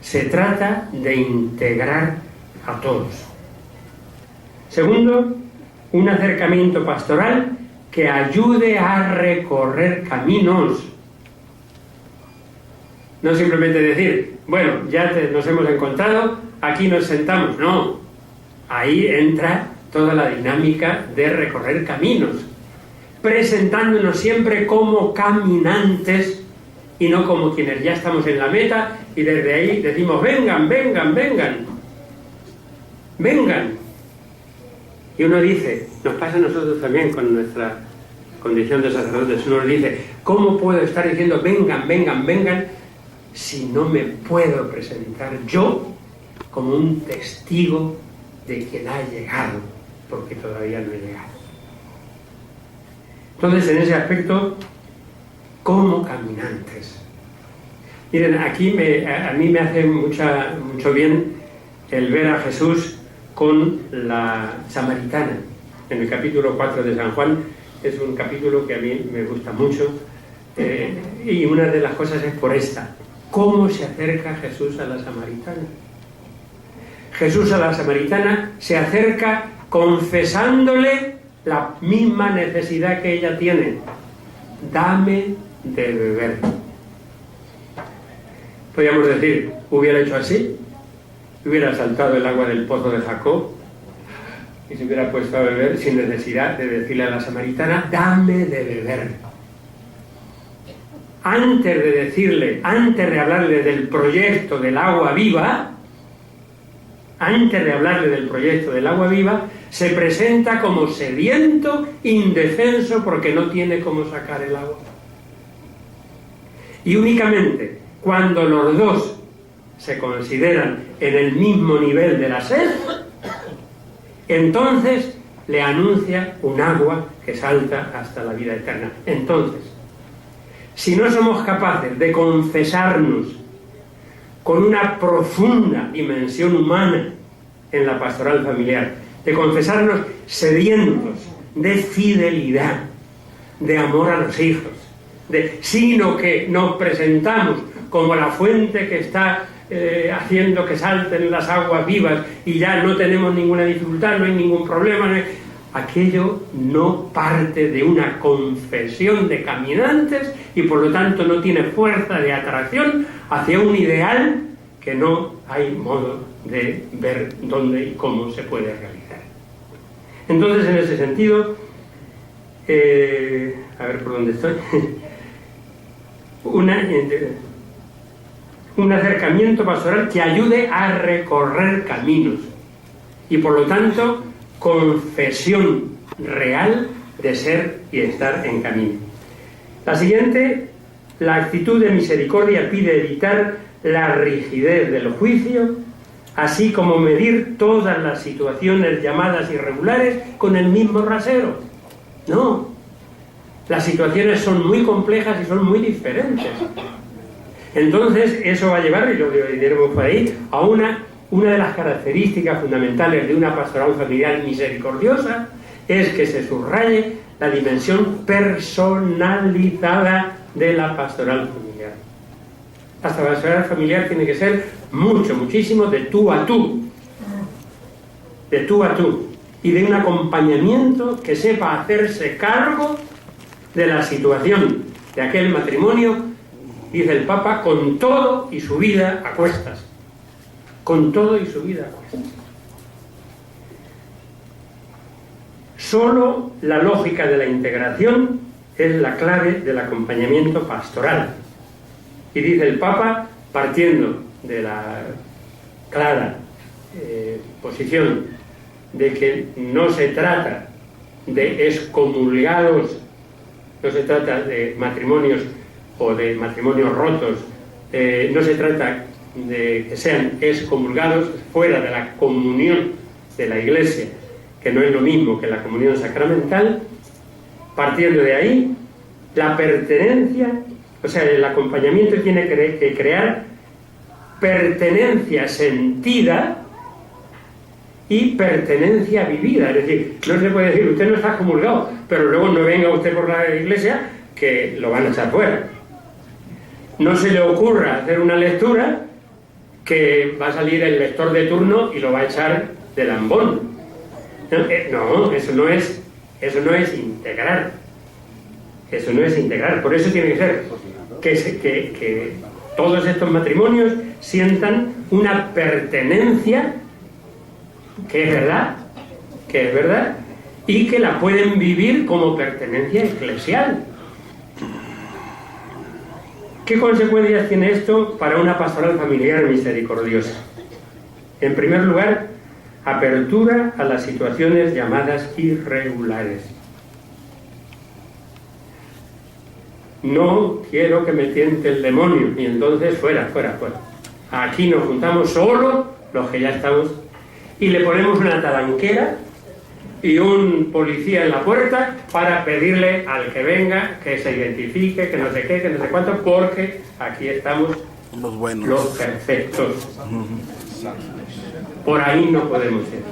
Se trata de integrar a todos. Segundo, un acercamiento pastoral que ayude a recorrer caminos. No simplemente decir, bueno, ya nos hemos encontrado, aquí nos sentamos. No, ahí entra toda la dinámica de recorrer caminos, presentándonos siempre como caminantes y no como quienes ya estamos en la meta y desde ahí decimos, vengan, vengan, vengan, vengan. Y uno dice, nos pasa a nosotros también con nuestra condición de sacerdotes, uno dice, ¿cómo puedo estar diciendo vengan, vengan, vengan si no me puedo presentar yo como un testigo de quien ha llegado, porque todavía no he llegado? Entonces, en ese aspecto, como caminantes. Miren, aquí a mí me hace mucho bien el ver a Jesús con la samaritana. En el capítulo 4 de San Juan es un capítulo que a mí me gusta mucho, y una de las cosas es por esta. ¿Cómo se acerca Jesús a la samaritana? Jesús a la samaritana se acerca confesándole la misma necesidad que ella tiene. Dame de beber. Podríamos decir, hubiera hecho así, hubiera saltado el agua del pozo de Jacob y se hubiera puesto a beber sin necesidad de decirle a la samaritana, dame de beber. Antes de decirle, antes de hablarle del proyecto del agua viva, se presenta como sediento, indefenso, porque no tiene cómo sacar el agua. Y únicamente cuando los dos se consideran en el mismo nivel de la sed, entonces le anuncia un agua que salta hasta la vida eterna. Entonces, si no somos capaces de confesarnos con una profunda dimensión humana en la pastoral familiar, de confesarnos sedientos de fidelidad, de amor a los hijos, sino que nos presentamos como la fuente que está haciendo que salten las aguas vivas y ya no tenemos ninguna dificultad, no hay ningún problema, aquello no parte de una confesión de caminantes y por lo tanto no tiene fuerza de atracción hacia un ideal que no hay modo de ver dónde y cómo se puede realizar. Entonces, en ese sentido, a ver por dónde estoy, un acercamiento pastoral que ayude a recorrer caminos y por lo tanto confesión real de ser y estar en camino. La siguiente, la actitud de misericordia pide evitar la rigidez del juicio, así como medir todas las situaciones llamadas irregulares con el mismo rasero. No, las situaciones son muy complejas y son muy diferentes. Entonces eso va a llevar, y lo diremos por ahí, a una de las características fundamentales de una pastoral familiar misericordiosa es que se subraye la dimensión personalizada de la pastoral familiar. La pastoral familiar tiene que ser muchísimo de tú a tú, y de un acompañamiento que sepa hacerse cargo de la situación de aquel matrimonio, dice el Papa, con todo y su vida a cuestas. Con todo y su vida a cuestas. Solo la lógica de la integración es la clave del acompañamiento pastoral. Y dice el Papa, partiendo de la clara posición de que no se trata de excomulgados, no se trata de matrimonios o de matrimonios rotos, no se trata de que sean excomulgados fuera de la comunión de la Iglesia, que no es lo mismo que la comunión sacramental. Partiendo de ahí, la pertenencia, o sea, el acompañamiento tiene que crear pertenencia sentida y pertenencia vivida. Es decir, no se puede decir, usted no está excomulgado, pero luego no venga usted por la Iglesia, que lo van a echar fuera. No se le ocurra hacer una lectura que va a salir el lector de turno y lo va a echar de lambón. No, eso no es integrar. Eso no es integrar. Por eso tiene que ser que todos estos matrimonios sientan una pertenencia que es verdad, y que la pueden vivir como pertenencia eclesial. ¿Qué consecuencias tiene esto para una pastoral familiar misericordiosa? En primer lugar, apertura a las situaciones llamadas irregulares. No quiero que me tiente el demonio, y entonces fuera. Aquí nos juntamos solo los que ya estamos y le ponemos una talanquera y un policía en la puerta para pedirle al que venga que se identifique, que no sé qué, que no sé cuánto, porque aquí estamos los buenos, los perfectos. Por ahí no podemos ir.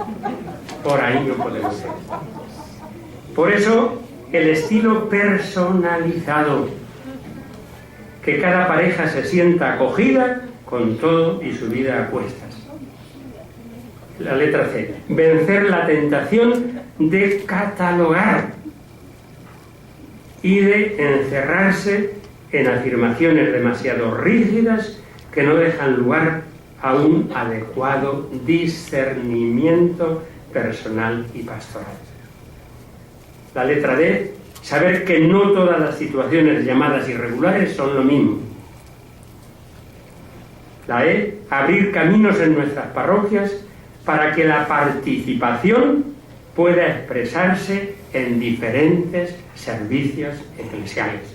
Por eso, el estilo personalizado, que cada pareja se sienta acogida con todo y su vida a cuestas. La letra C. Vencer la tentación de catalogar y de encerrarse en afirmaciones demasiado rígidas que no dejan lugar a un adecuado discernimiento personal y pastoral. La letra D. Saber que no todas las situaciones llamadas irregulares son lo mismo. La E. Abrir caminos en nuestras parroquias para que la participación pueda expresarse en diferentes servicios eclesiales.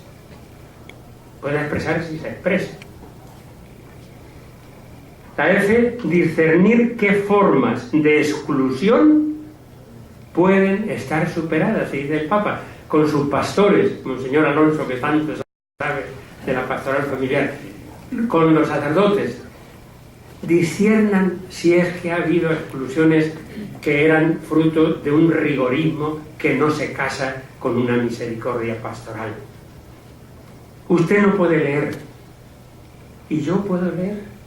Pueda expresarse y se exprese. La F. Discernir qué formas de exclusión pueden estar superadas, y dice el Papa, con sus pastores, Monseñor Alonso, que tanto sabe de la pastoral familiar, con los sacerdotes, disciernan si es que ha habido exclusiones que eran fruto de un rigorismo que no se casa con una misericordia pastoral. Usted no puede leer, y yo puedo leer,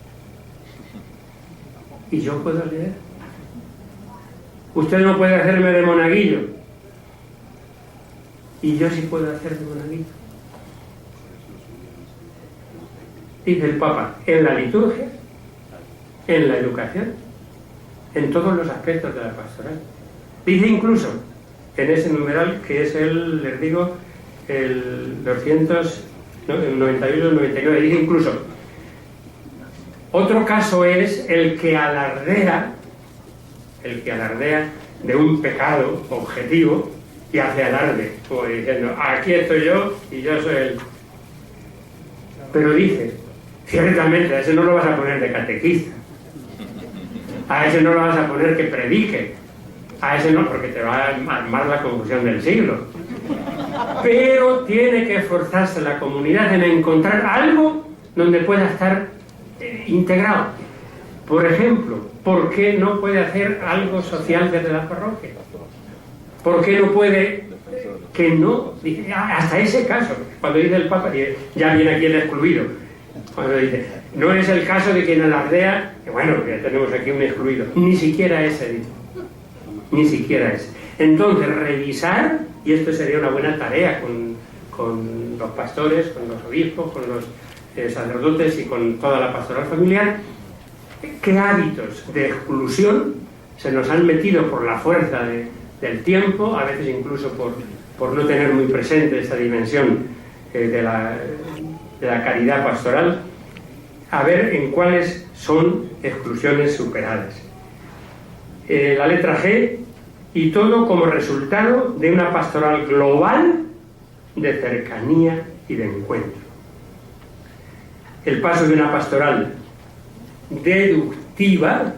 Usted no puede hacerme de monaguillo, y yo sí puedo hacer de monaguillo. Dice el Papa, en la liturgia, en la educación, en todos los aspectos de la pastoral. Dice incluso, en ese numeral que es el 291-99, dice incluso, otro caso es el que alardea de un pecado objetivo y hace alarde, como diciendo, aquí estoy yo y yo soy él. Pero dice, ciertamente, a ese no lo vas a poner de catequista, a ese no lo vas a poner que predique, a ese no, porque te va a armar la confusión del siglo. Pero tiene que esforzarse la comunidad en encontrar algo donde pueda estar integrado. Por ejemplo, ¿por qué no puede hacer algo social desde la parroquia? ¿Por qué no puede? Que no, hasta ese caso, cuando dice el Papa, ya viene aquí el excluido, cuando dice, no es el caso de quien alardea, que bueno, ya tenemos aquí un excluido, ni siquiera ese, dice, ni siquiera ese. Entonces, revisar, y esto sería una buena tarea con los pastores, con los obispos, con los sacerdotes y con toda la pastoral familiar, qué hábitos de exclusión se nos han metido por la fuerza del tiempo, a veces incluso por no tener muy presente esta dimensión de la caridad pastoral, a ver en cuáles son exclusiones superadas. La letra G, y todo como resultado de una pastoral global de cercanía y de encuentro. El paso de una pastoral deductiva,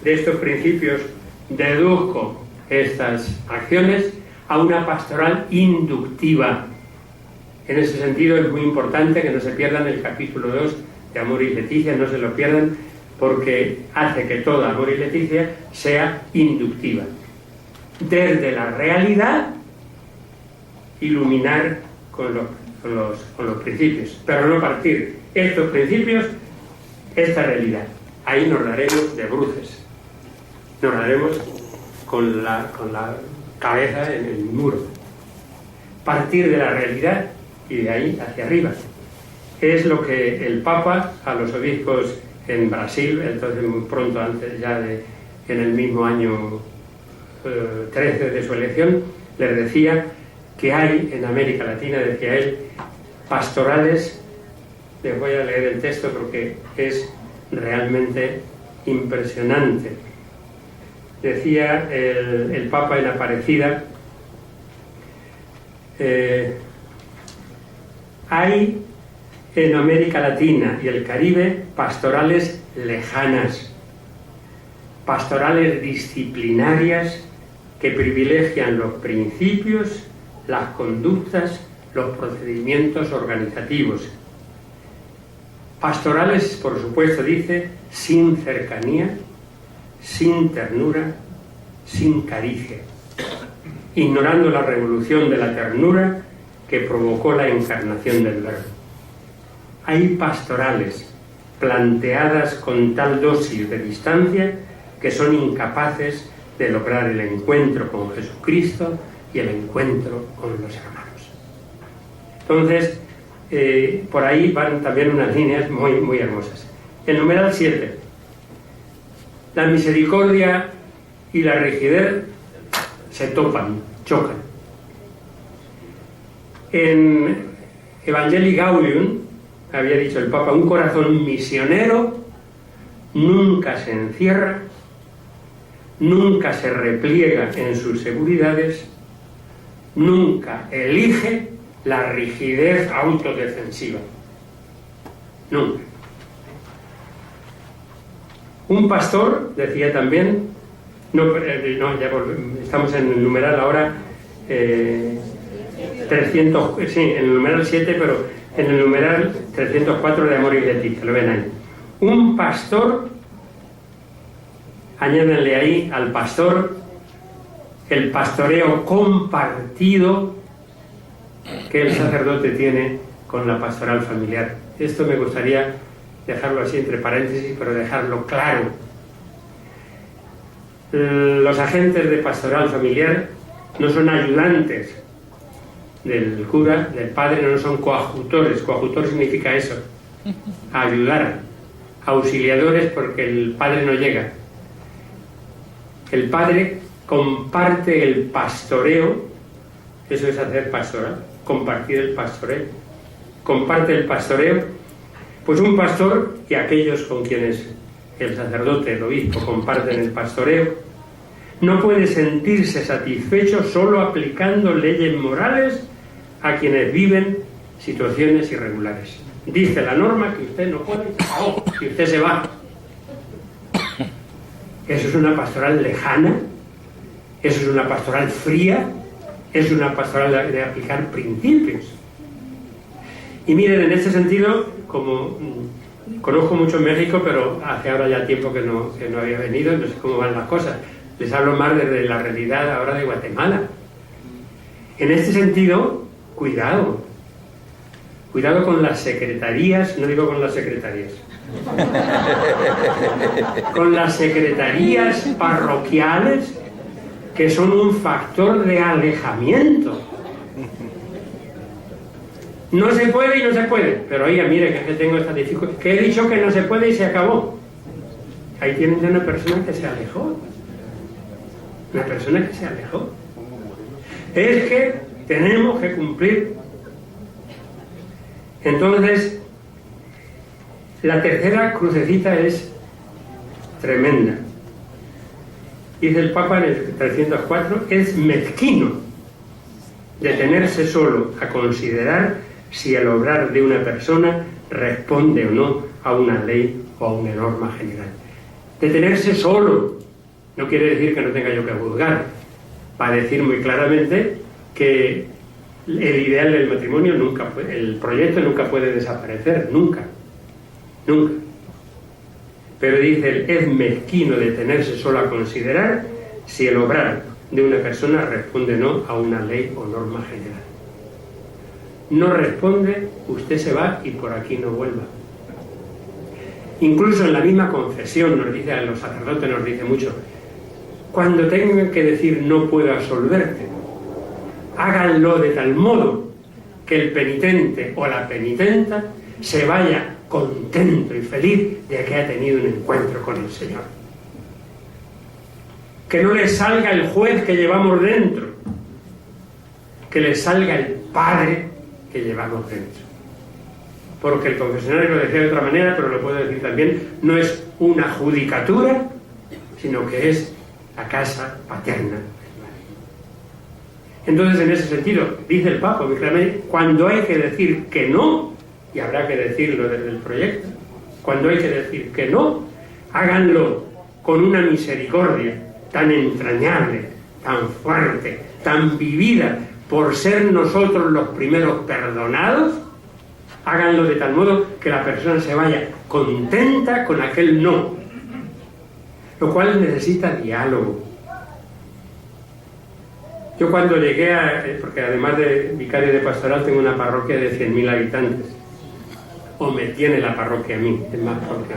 de estos principios deduzco estas acciones, a una pastoral inductiva. En ese sentido es muy importante que no se pierdan el capítulo 2 de Amor y Leticia, no se lo pierdan, porque hace que toda Amor y Leticia sea inductiva. Desde la realidad, iluminar con los principios, pero no partir estos principios esta realidad. Ahí nos daremos de bruces, nos daremos con la cabeza en el muro. Partir de la realidad y de ahí hacia arriba. Es lo que el Papa a los obispos en Brasil, entonces muy pronto antes ya en el mismo año 13 de su elección, les decía que hay en América Latina, decía él, pastorales. Les voy a leer el texto porque es realmente impresionante. Decía el Papa en Aparecida, hay en América Latina y el Caribe pastorales lejanas, pastorales disciplinarias que privilegian los principios, las conductas, los procedimientos organizativos. Pastorales, por supuesto, dice, sin cercanía, sin ternura, sin caricia, ignorando la revolución de la ternura que provocó la encarnación del Verbo. Hay pastorales planteadas con tal dosis de distancia que son incapaces de lograr el encuentro con Jesucristo y el encuentro con los hermanos. Entonces, por ahí van también unas líneas muy, muy hermosas. El numeral 7. La misericordia y la rigidez se topan, chocan. En Evangelii Gaudium había dicho el Papa, un corazón misionero nunca se encierra, nunca se repliega en sus seguridades, nunca elige la rigidez autodefensiva. Nunca. Un pastor, decía también, estamos en el numeral ahora 300, sí, en el numeral 7, pero en el numeral 304 de Amor y Leticia, lo ven ahí. Un pastor, añádenle ahí al pastor el pastoreo compartido que el sacerdote tiene con la pastoral familiar. Esto me gustaría dejarlo así entre paréntesis, pero dejarlo claro. Los agentes de pastoral familiar no son ayudantes del cura, del padre, no son coadjutores. Coadjutor significa eso, ayudar, auxiliadores, porque el padre no llega. El padre comparte el pastoreo, eso es hacer pastoral, compartir el pastoreo. Comparte el pastoreo, pues un pastor y aquellos con quienes el sacerdote, el obispo, comparten el pastoreo, no puede sentirse satisfecho solo aplicando leyes morales a quienes viven situaciones irregulares. Dice la norma que usted no puede, y usted se va. Eso es una pastoral lejana, eso es una pastoral fría, es una pastoral de aplicar principios. Y miren, en este sentido, como conozco mucho en México, pero hace ahora ya tiempo que no había venido, no sé cómo van las cosas. Les hablo más desde la realidad ahora de Guatemala. En este sentido, cuidado con las secretarías, no digo con las secretarias, con las secretarías parroquiales, que son un factor de alejamiento. No se puede y no se puede, pero oiga, mire que tengo esta dificultad, que he dicho que no se puede y se acabó. Ahí tienen una persona que se alejó. Una persona que se alejó. Es que tenemos que cumplir. Entonces, la tercera crucecita es tremenda. Dice el Papa en el 304, es mezquino detenerse solo a considerar si el obrar de una persona responde o no a una ley o a una norma general. Detenerse solo no quiere decir que no tenga yo que juzgar. Va a decir muy claramente que el ideal del matrimonio nunca puede, el proyecto nunca puede desaparecer, nunca. Pero dice, es mezquino detenerse solo a considerar si el obrar de una persona responde o no a una ley o norma general. No responde, usted se va y por aquí no vuelva. Incluso en la misma confesión nos dice, a los sacerdotes nos dice mucho, cuando tengan que decir no puedo absolverte, háganlo de tal modo que el penitente o la penitenta se vaya contento y feliz de que ha tenido un encuentro con el Señor. Que no le salga el juez que llevamos dentro, que le salga el Padre que llevamos dentro. Porque el confesionario lo decía de otra manera, pero lo puedo decir también, no es una judicatura, sino que es la casa paterna. Entonces, en ese sentido, dice el Papa muy claramente, cuando hay que decir que no, y habrá que decirlo desde el proyecto, cuando hay que decir que no, háganlo con una misericordia tan entrañable, tan fuerte, tan vivida, por ser nosotros los primeros perdonados, háganlo de tal modo que la persona se vaya contenta con aquel no, lo cual necesita diálogo. Yo cuando llegué porque además de vicario de pastoral tengo una parroquia de 100.000 habitantes, o me tiene la parroquia a mí, es más porque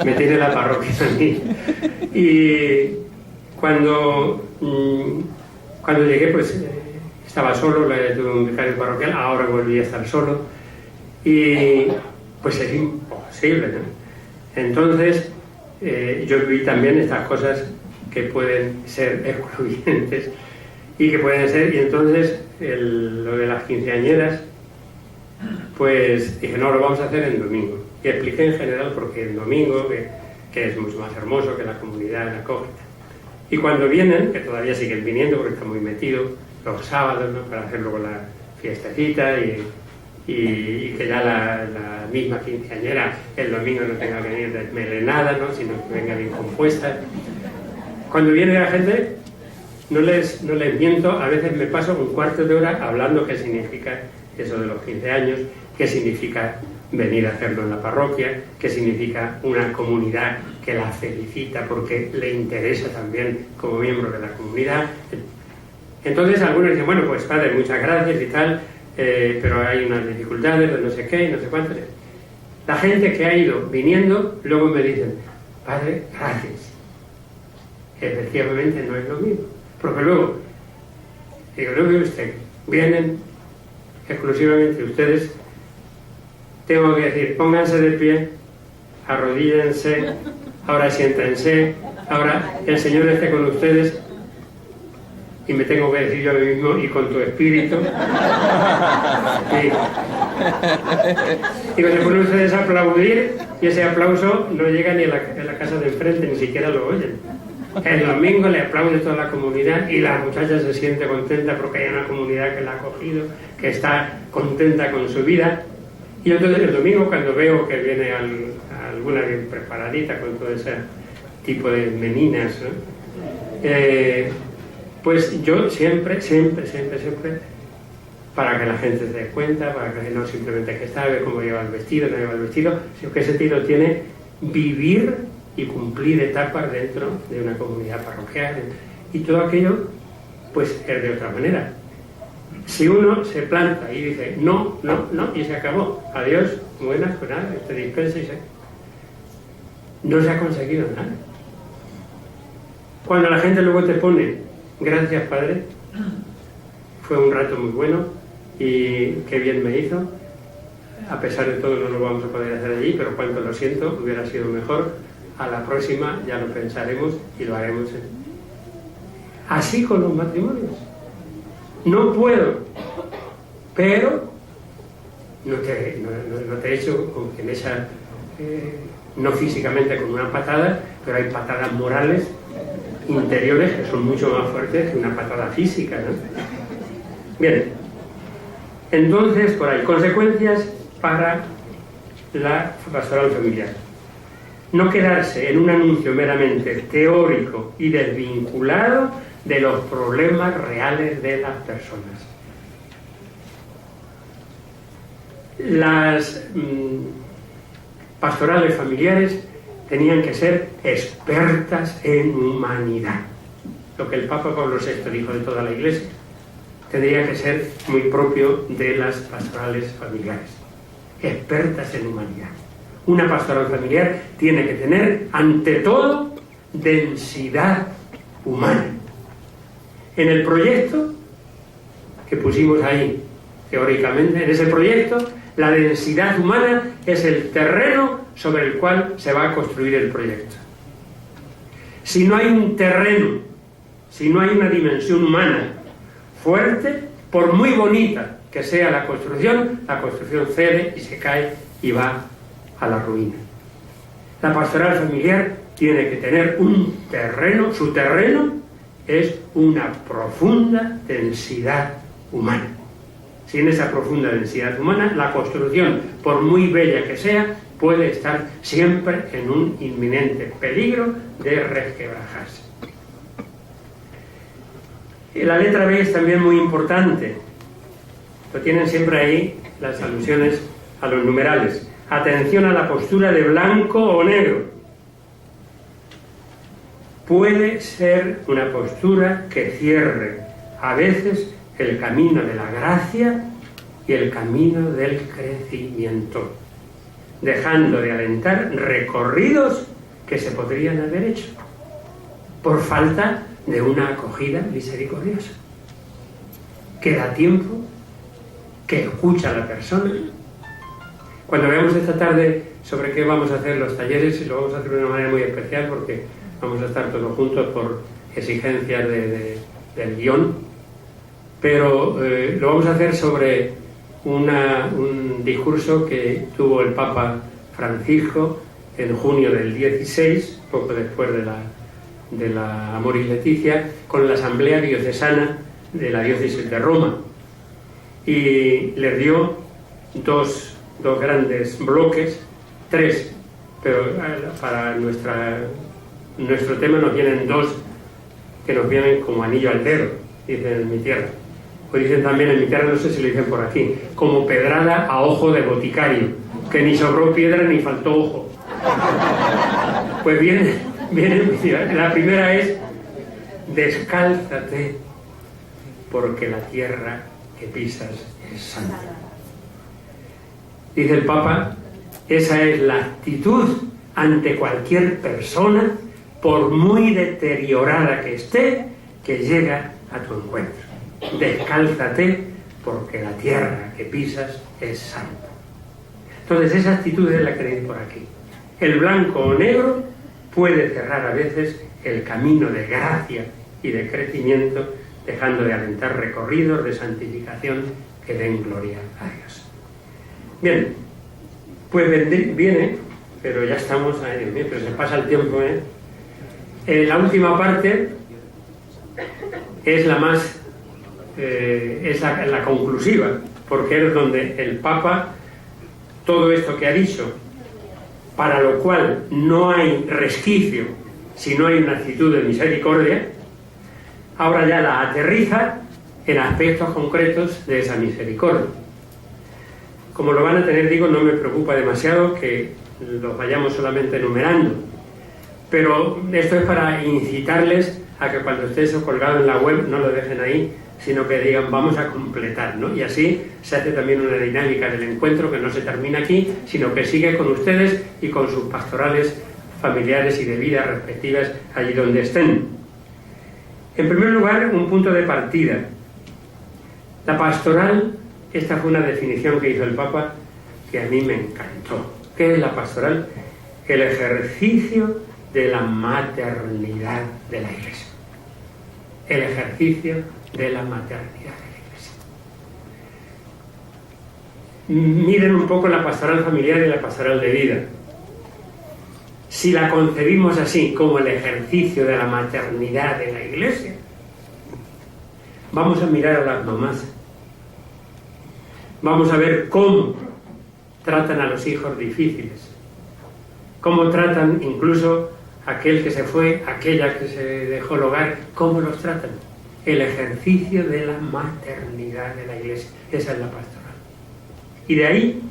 me tiene la parroquia a mí. Y cuando llegué, pues estaba solo, tuve un vicario parroquial, ahora volví a estar solo, y pues es imposible, ¿no? Entonces, yo vi también estas cosas que pueden ser excluyentes y que pueden ser, y entonces lo de las quinceañeras, pues dije, no, lo vamos a hacer en domingo. Y expliqué en general porque el domingo, que es mucho más hermoso, que la comunidad la acoge. Y cuando vienen, que todavía siguen viniendo porque están muy metidos, los sábados, ¿no?, para hacer luego la fiestecita y que ya la misma quinceañera el domingo no tenga que venir desmelenada, ¿no?, sino que venga bien compuesta. Cuando viene la gente, no les miento, a veces me paso un cuarto de hora hablando qué significa eso de los 15 años, qué significa venir a hacerlo en la parroquia, qué significa una comunidad que la felicita porque le interesa también como miembro de la comunidad. Entonces algunos dicen, bueno, pues padre, muchas gracias y tal, pero hay unas dificultades de no sé qué y no sé cuánto. La gente que ha ido viniendo, luego me dicen, padre, gracias. Efectivamente no es lo mismo. Porque luego, digo, no ve usted, vienen exclusivamente ustedes, tengo que decir, pónganse de pie, arrodíllense, ahora siéntense, ahora el Señor esté con ustedes, y me tengo que decir yo a mí mismo, y con tu espíritu. Y cuando se ponen ustedes a aplaudir, y ese aplauso no llega ni a la casa de enfrente, ni siquiera lo oyen. El domingo le aplaude toda la comunidad y la muchacha se siente contenta porque hay una comunidad que la ha acogido, que está contenta con su vida. Y entonces el domingo, cuando veo que viene alguna bien preparadita con todo ese tipo de meninas, ¿no?, pues yo siempre, para que la gente se dé cuenta, para que no simplemente que sabe cómo lleva el vestido, no lleva el vestido, sino que ese tiro tiene vivir y cumplir etapas dentro de una comunidad parroquial, y todo aquello pues es de otra manera. Si uno se planta y dice no, y se acabó, adiós, buenas, pues nada, te dispensa y no se ha conseguido nada. Cuando la gente luego te pone gracias padre, fue un rato muy bueno y qué bien me hizo, a pesar de todo no lo vamos a poder hacer allí, pero cuánto lo siento, hubiera sido mejor, a la próxima ya lo pensaremos y lo haremos. Así con los matrimonios. No puedo, pero no te echo en esa, no físicamente con una patada, pero hay patadas morales interiores que son mucho más fuertes que una patada física, ¿no? Bien, entonces por ahí, consecuencias para la pastoral familiar. No quedarse en un anuncio meramente teórico y desvinculado de los problemas reales de las personas. Las pastorales familiares tenían que ser expertas en humanidad. Lo que el Papa Pablo VI dijo de toda la Iglesia tendría que ser muy propio de las pastorales familiares. Expertas en humanidad. Una pastoral familiar tiene que tener, ante todo, densidad humana. En el proyecto que pusimos ahí, teóricamente, en ese proyecto, la densidad humana es el terreno sobre el cual se va a construir el proyecto. Si no hay un terreno, si no hay una dimensión humana fuerte, por muy bonita que sea la construcción cede y se cae y va a la ruina. La pastoral familiar tiene que tener un terreno, su terreno es una profunda densidad humana. Sin esa profunda densidad humana, la construcción, por muy bella que sea, puede estar siempre en un inminente peligro de resquebrajarse. Y la letra B es también muy importante. Lo tienen siempre ahí las alusiones a los numerales. Atención a la postura de blanco o negro. Puede ser una postura que cierre a veces el camino de la gracia y el camino del crecimiento, dejando de alentar recorridos que se podrían haber hecho por falta de una acogida misericordiosa, que da tiempo, que escucha a la persona. Cuando veamos esta tarde sobre qué vamos a hacer los talleres, y lo vamos a hacer de una manera muy especial porque vamos a estar todos juntos por exigencias del guión, pero lo vamos a hacer sobre un discurso que tuvo el Papa Francisco en junio del 16, poco después de la Amoris Laetitia, con la Asamblea Diocesana de la Diócesis de Roma, y les dio dos grandes bloques, tres, pero para nuestro tema nos vienen dos que nos vienen como anillo al dedo, dicen en mi tierra. O dicen también en mi tierra, no sé si lo dicen por aquí, como pedrada a ojo de boticario, que ni sobró piedra ni faltó ojo. Pues viene, la primera es: descálzate, porque la tierra que pisas es santa. Dice el Papa, esa es la actitud ante cualquier persona, por muy deteriorada que esté, que llega a tu encuentro. Descálzate, porque la tierra que pisas es santa. Entonces esa actitud es la que hay por aquí. El blanco o negro puede cerrar a veces el camino de gracia y de crecimiento, dejando de alentar recorridos de santificación que den gloria a Dios. Bien, pues viene, pero ya estamos, ay Dios mío, pero se pasa el tiempo, la última parte es la más, es la conclusiva, porque es donde el Papa, todo esto que ha dicho, para lo cual no hay resquicio si no hay una actitud de misericordia, ahora ya la aterriza en aspectos concretos de esa misericordia. Como lo van a tener, digo, no me preocupa demasiado que los vayamos solamente enumerando, pero esto es para incitarles a que cuando esté eso colgado en la web no lo dejen ahí, sino que digan vamos a completar, ¿no? Y así se hace también una dinámica del encuentro que no se termina aquí, sino que sigue con ustedes y con sus pastorales familiares y de vida respectivas allí donde estén. En primer lugar, un punto de partida. La pastoral, esta fue una definición que hizo el Papa que a mí me encantó. ¿Qué es la pastoral? El ejercicio de la maternidad de la Iglesia. El ejercicio de la maternidad de la Iglesia. Miren un poco la pastoral familiar y la pastoral de vida. Si la concebimos así, como el ejercicio de la maternidad de la Iglesia, vamos a mirar a las mamás. Vamos a ver cómo tratan a los hijos difíciles, cómo tratan incluso a aquel que se fue, aquella que se dejó el hogar, cómo los tratan. El ejercicio de la maternidad de la Iglesia, esa es la pastoral. Y de ahí,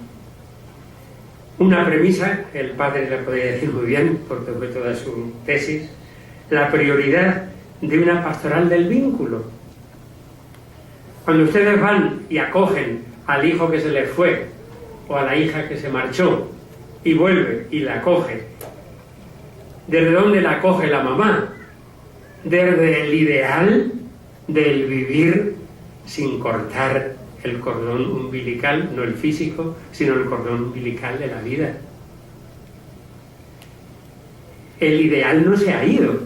una premisa, el padre la podría decir muy bien, porque fue toda su tesis, la prioridad de una pastoral del vínculo. Cuando ustedes van y acogen al hijo que se les fue, o a la hija que se marchó, y vuelve y la coge. ¿Desde dónde la coge la mamá? Desde el ideal del vivir sin cortar el cordón umbilical, no el físico, sino el cordón umbilical de la vida. El ideal no se ha ido,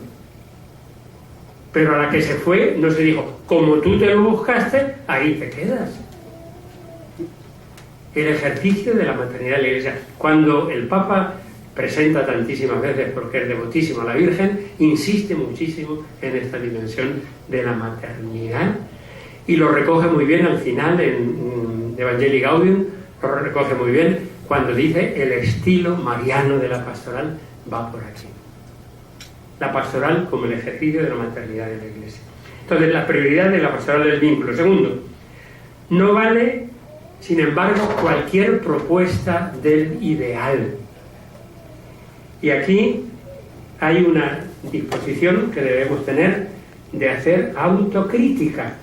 pero a la que se fue no se dijo, como tú te lo buscaste, ahí te quedas. El ejercicio de la maternidad de la Iglesia. Cuando el Papa presenta tantísimas veces, porque es devotísimo a la Virgen, insiste muchísimo en esta dimensión de la maternidad y lo recoge muy bien al final en Evangelii Gaudium, lo recoge muy bien cuando dice el estilo mariano de la pastoral va por aquí. La pastoral como el ejercicio de la maternidad de la Iglesia. Entonces, la prioridad de la pastoral del vínculo. Segundo, no vale, sin embargo, cualquier propuesta del ideal. Y aquí hay una disposición que debemos tener de hacer autocrítica.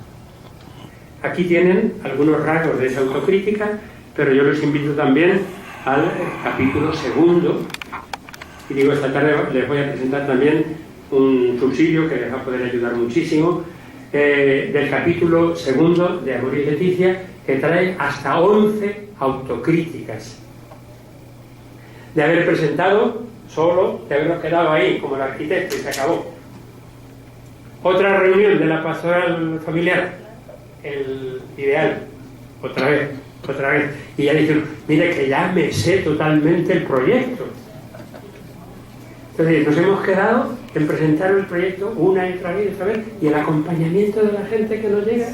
Aquí tienen algunos rasgos de esa autocrítica, pero yo los invito también al capítulo 2. Y digo, esta tarde les voy a presentar también un subsidio que les va a poder ayudar muchísimo, del capítulo 2 de Amoris Laetitia, que trae hasta 11 autocríticas. De haber presentado solo, de habernos quedado ahí como el arquitecto y se acabó. Otra reunión de la pastoral familiar, el ideal, otra vez. Y ya dijeron, mire que ya me sé totalmente el proyecto. Entonces nos hemos quedado en presentar el proyecto una y otra vez, y el acompañamiento de la gente que nos llega,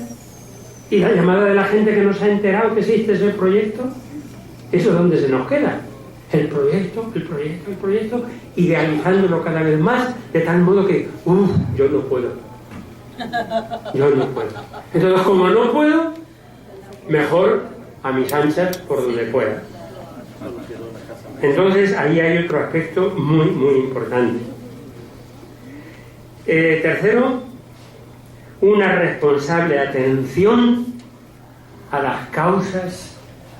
y la llamada de la gente que nos ha enterado que existe ese proyecto, ¿eso es donde se nos queda? El proyecto, idealizándolo cada vez más, de tal modo que, yo no puedo. Entonces, como no puedo, mejor a mis anchas por donde pueda. Entonces, ahí hay otro aspecto muy, muy importante. Tercero, una responsable atención a las causas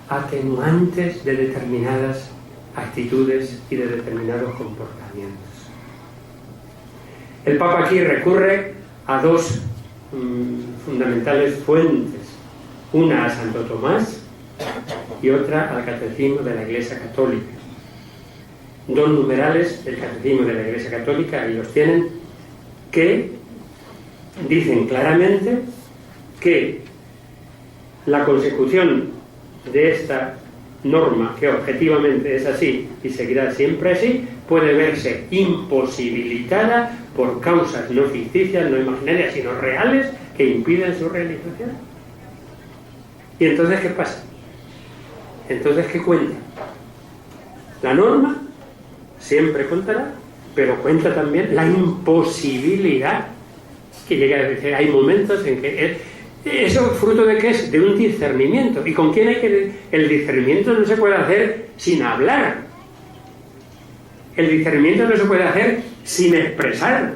atenuantes de determinadas actitudes y de determinados comportamientos. El Papa aquí recurre a dos fundamentales fuentes, una a Santo Tomás y otra al Catecismo de la Iglesia Católica. Dos numerales del Catecismo de la Iglesia Católica, ahí los tienen, que dicen claramente que la consecución de esta norma, que objetivamente es así y seguirá siempre así, puede verse imposibilitada por causas no ficticias, no imaginarias, sino reales, que impiden su realización. ¿Y entonces qué pasa? Entonces, ¿qué cuenta? La norma siempre contará, pero cuenta también la imposibilidad, que llega a decir, hay momentos en que eso fruto de qué es, de un discernimiento. ¿Y con quién hay que...? El discernimiento no se puede hacer sin hablar. El discernimiento no se puede hacer sin expresar.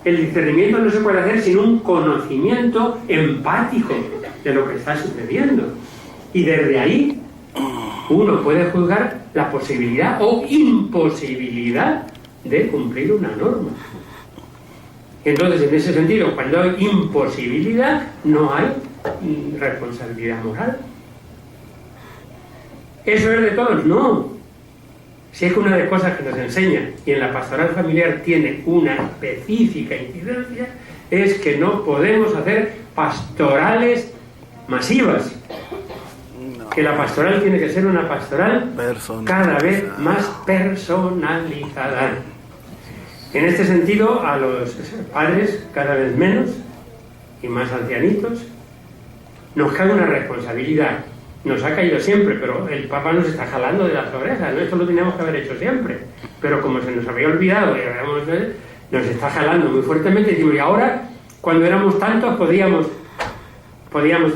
El discernimiento no se puede hacer sin un conocimiento empático de lo que está sucediendo. Y desde ahí uno puede juzgar la posibilidad o imposibilidad de cumplir una norma. Entonces, en ese sentido, cuando hay imposibilidad, no hay responsabilidad moral. ¿Eso es de todos? No. Si es que una de las cosas que nos enseña, y en la pastoral familiar tiene una específica incidencia, es que no podemos hacer pastorales masivas. Que la pastoral tiene que ser una pastoral cada vez más personalizada. En este sentido, a los padres cada vez menos y más ancianitos nos cae una responsabilidad. Nos ha caído siempre, pero el Papa nos está jalando de las orejas, ¿no? Esto lo teníamos que haber hecho siempre, pero como se nos había olvidado y nos está jalando muy fuertemente, y ahora, cuando éramos tantos, podíamos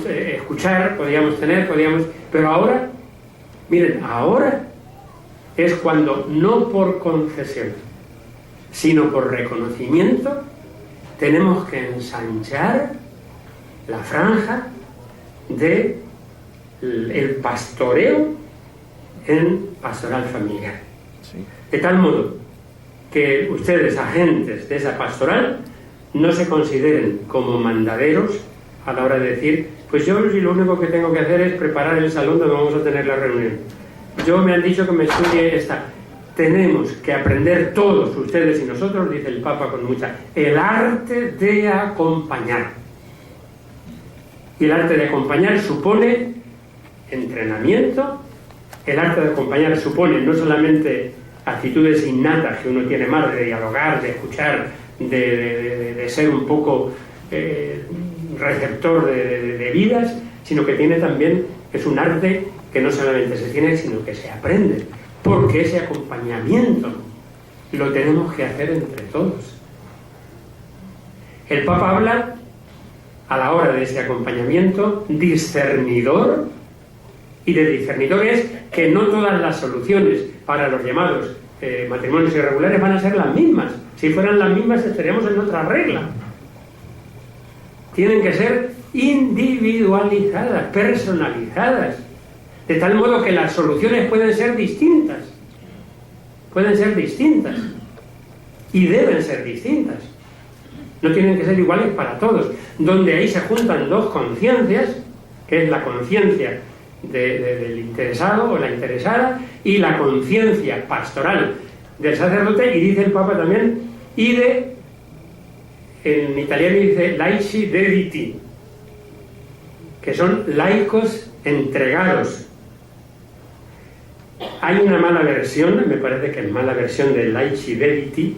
escuchar, pero ahora, miren, ahora es cuando, no por concesión, sino por reconocimiento, tenemos que ensanchar la franja de el pastoreo en pastoral familiar. De tal modo que ustedes, agentes de esa pastoral, no se consideren como mandaderos a la hora de decir, pues yo lo único que tengo que hacer es preparar el salón donde vamos a tener la reunión. Yo me han dicho que me estudie esta. Tenemos que aprender todos, ustedes y nosotros, dice el Papa con mucha, el arte de acompañar. Y el arte de acompañar supone entrenamiento, el arte de acompañar supone no solamente actitudes innatas que uno tiene más de dialogar, de escuchar, de ser un poco receptor de vidas, sino que tiene también, es un arte que no solamente se tiene, sino que se aprende, porque ese acompañamiento lo tenemos que hacer entre todos. El Papa habla, a la hora de ese acompañamiento, discernidor, y de discernidor es que no todas las soluciones para los llamados matrimonios irregulares van a ser las mismas. Si fueran las mismas estaríamos en otra regla. Tienen que ser individualizadas, personalizadas, de tal modo que las soluciones pueden ser distintas. Pueden ser distintas. Y deben ser distintas. No tienen que ser iguales para todos. Donde ahí se juntan dos conciencias, que es la conciencia del interesado o la interesada y la conciencia pastoral del sacerdote, y dice el Papa también, en italiano dice laici dediti, que son laicos entregados. Hay una mala versión, me parece que es mala versión de laici dediti,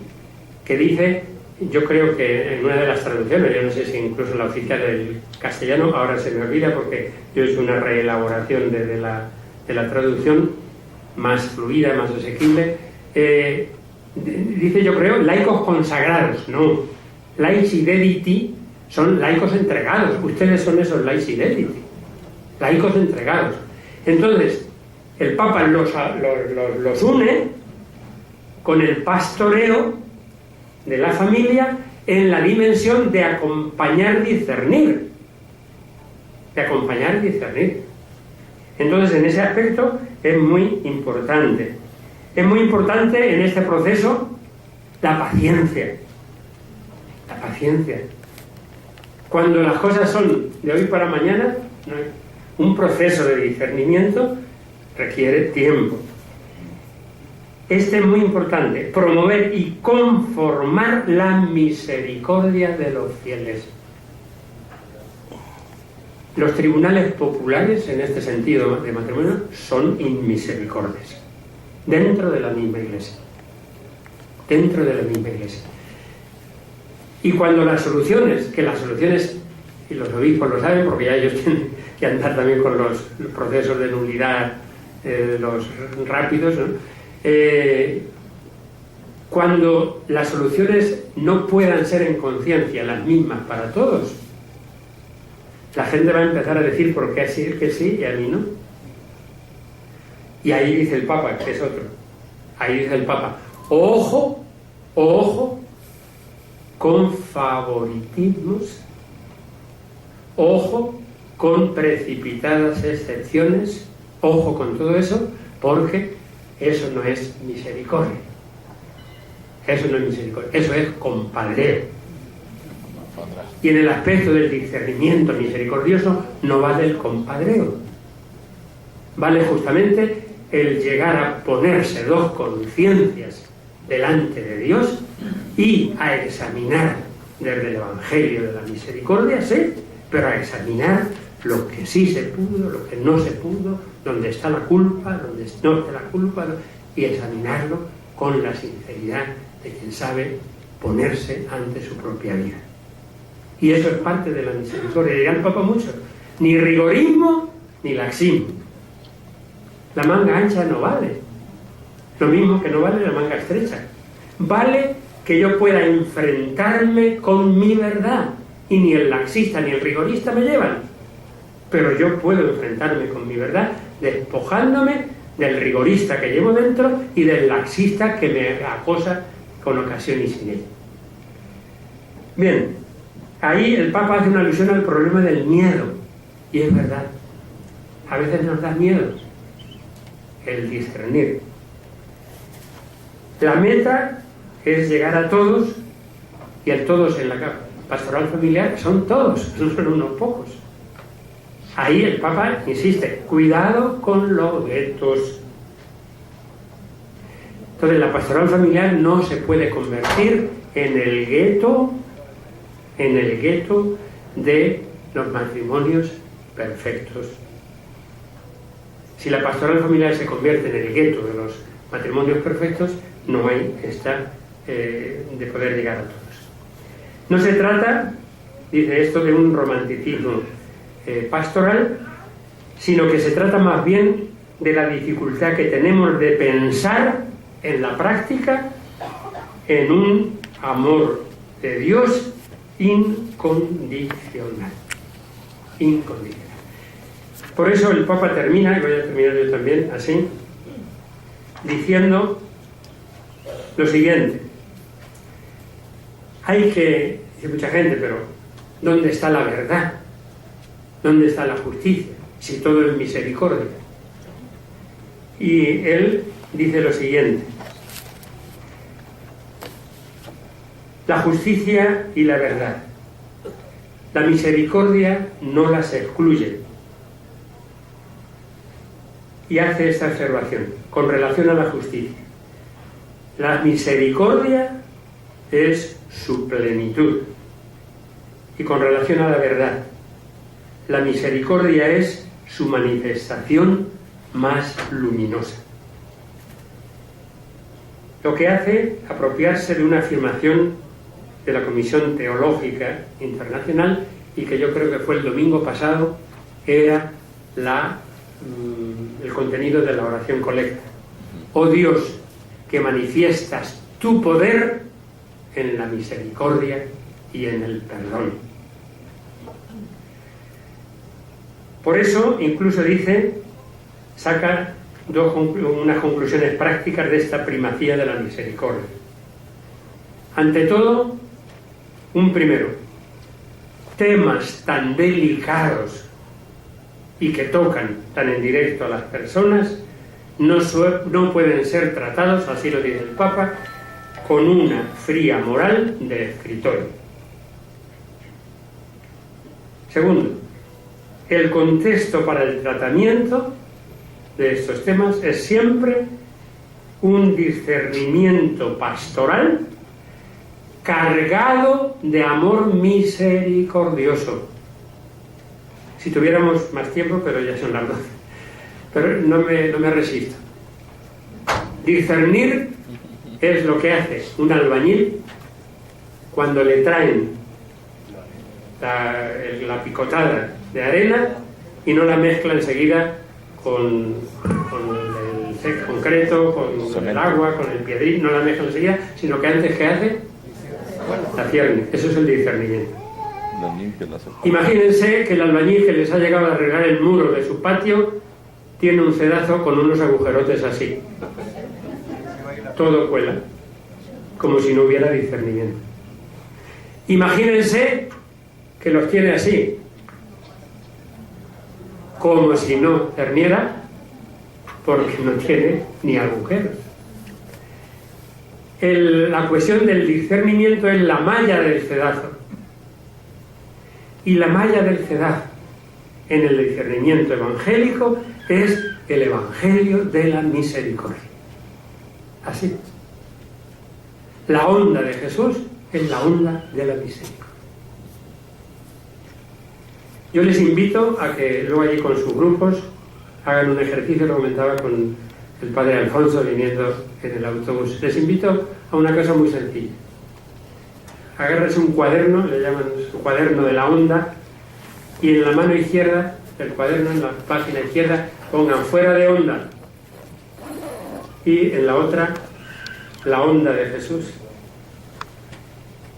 que dice, yo creo que en una de las traducciones, yo no sé si incluso la oficial del castellano, ahora se me olvida porque yo hice una reelaboración de la traducción más fluida, más asequible, dice, yo creo, laicos consagrados. No, laici dediti son laicos entregados. Ustedes son esos laici dediti, laicos entregados. Entonces, el Papa los une con el pastoreo de la familia en la dimensión de acompañar, discernir. De acompañar y discernir. Entonces, en ese aspecto es muy importante. Es muy importante en este proceso la paciencia. La paciencia. Cuando las cosas son de hoy para mañana, no hay. Un proceso de discernimiento requiere tiempo. Este es muy importante, promover y conformar la misericordia de los fieles. Los tribunales populares, en este sentido de matrimonio, son inmisericordes. Dentro de la misma iglesia. Dentro de la misma iglesia. Y cuando las soluciones, y los obispos lo saben, porque ya ellos tienen que andar también con los procesos de nulidad, los rápidos, ¿no? Cuando las soluciones no puedan ser en conciencia las mismas para todos, la gente va a empezar a decir por qué así que sí y a mí no. Y ahí dice el Papa, que es otro, ahí dice el Papa, ojo, ojo con favoritismos, ojo con precipitadas excepciones, ojo con todo eso, porque eso no es misericordia. Eso no es misericordia, eso es compadreo. Y en el aspecto del discernimiento misericordioso no vale el compadreo. Vale justamente el llegar a ponerse dos conciencias delante de Dios y a examinar desde el Evangelio de la misericordia, sí, pero a examinar lo que sí se pudo, lo que no se pudo, dónde está la culpa, dónde no está la culpa, y examinarlo con la sinceridad de quien sabe ponerse ante su propia vida. Y eso es parte de la misericordia. Dirá el Papa mucho, ni rigorismo ni laxismo. La manga ancha no vale, lo mismo que no vale la manga estrecha. Vale que yo pueda enfrentarme con mi verdad, y ni el laxista ni el rigorista me llevan, pero yo puedo enfrentarme con mi verdad despojándome del rigorista que llevo dentro y del laxista que me acosa con ocasión y sin él. Bien, ahí el Papa hace una alusión al problema del miedo, y es verdad, a veces nos da miedo el discernir. La meta es llegar a todos, y el todos en la pastoral familiar son todos, no son unos pocos. Ahí el Papa insiste, cuidado con los guetos. Entonces la pastoral familiar no se puede convertir en el gueto de los matrimonios perfectos. Si la pastoral familiar se convierte en el gueto de los matrimonios perfectos, no hay esta de poder llegar a todos. No se trata, dice esto, de un romanticismo pastoral, sino que se trata más bien de la dificultad que tenemos de pensar en la práctica en un amor de Dios incondicional. Incondicional. Por eso el Papa termina, y voy a terminar yo también así, diciendo lo siguiente. Hay que, dice mucha gente, pero ¿dónde está la verdad? ¿Dónde está la justicia? Si todo es misericordia. Y él dice lo siguiente. La justicia y la verdad. La misericordia no las excluye. Y hace esta observación con relación a la justicia. La misericordia es su plenitud. Y con relación a la verdad, la misericordia es su manifestación más luminosa. Lo que hace apropiarse de una afirmación de la Comisión Teológica Internacional, y que yo creo que fue el domingo pasado, era el contenido de la oración colecta. Oh Dios, que manifiestas tu poder en la misericordia y en el perdón. Por eso, incluso dice, saca unas conclusiones prácticas de esta primacía de la misericordia. Ante todo, un primero, temas tan delicados y que tocan tan en directo a las personas no pueden ser tratados, así lo dice el Papa, con una fría moral de escritorio. Segundo, el contexto para el tratamiento de estos temas es siempre un discernimiento pastoral cargado de amor misericordioso. Si tuviéramos más tiempo, pero ya son las 12. Pero no me resisto. Discernir es lo que hace un albañil cuando le traen la picotada de arena y no la mezcla enseguida con el concreto, con el agua, con el piedrín, no la mezcla enseguida, sino que antes, ¿qué hace? La cierne. Eso es el discernimiento. Imagínense que el albañil que les ha llegado a arreglar el muro de su patio tiene un cedazo con unos agujerotes así. Todo cuela, como si no hubiera discernimiento. Imagínense que los tiene así, como si no cerniera, porque no tiene ni agujeros. La cuestión del discernimiento es la malla del cedazo. Y la malla del cedazo en el discernimiento evangélico es el evangelio de la misericordia. Así. La onda de Jesús es la onda de la misericordia. Yo les invito a que luego allí con sus grupos hagan un ejercicio, lo comentaba con el padre Alfonso viniendo en el autobús. Les invito a una cosa muy sencilla. Agárrense un cuaderno, le llaman su cuaderno de la onda, y en la mano izquierda del cuaderno, en la página izquierda, pongan fuera de onda, y en la otra la onda de Jesús.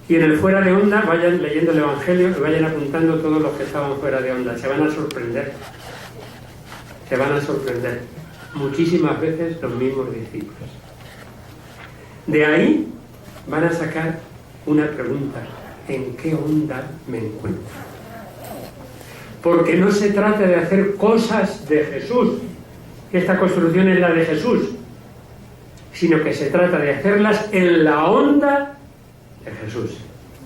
Y en el fuera de onda vayan leyendo el Evangelio y vayan apuntando todos los que estaban fuera de onda. Se van a sorprender. Se van a sorprender. Muchísimas veces los mismos discípulos. De ahí van a sacar una pregunta: ¿en qué onda me encuentro? Porque no se trata de hacer cosas de Jesús esta construcción es la de Jesús, sino que se trata de hacerlas en la onda de Jesús.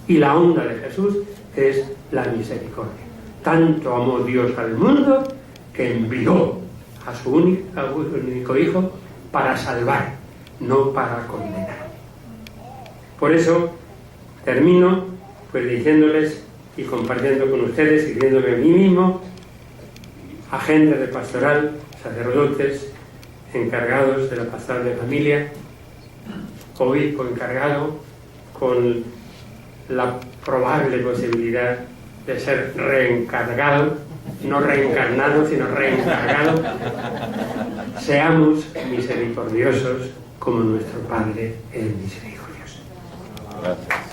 Y la onda de Jesús es la misericordia. Tanto amó Dios al mundo que envió a su único Hijo para salvar, no para condenar. Por eso termino pues diciéndoles y compartiendo con ustedes y diciéndome a mí mismo, agentes de pastoral, sacerdotes, encargados de la pastoral de familia, obispo encargado, con la probable posibilidad de ser reencargado, no reencarnado, sino reencargado, seamos misericordiosos como nuestro Padre es misericordioso. Gracias.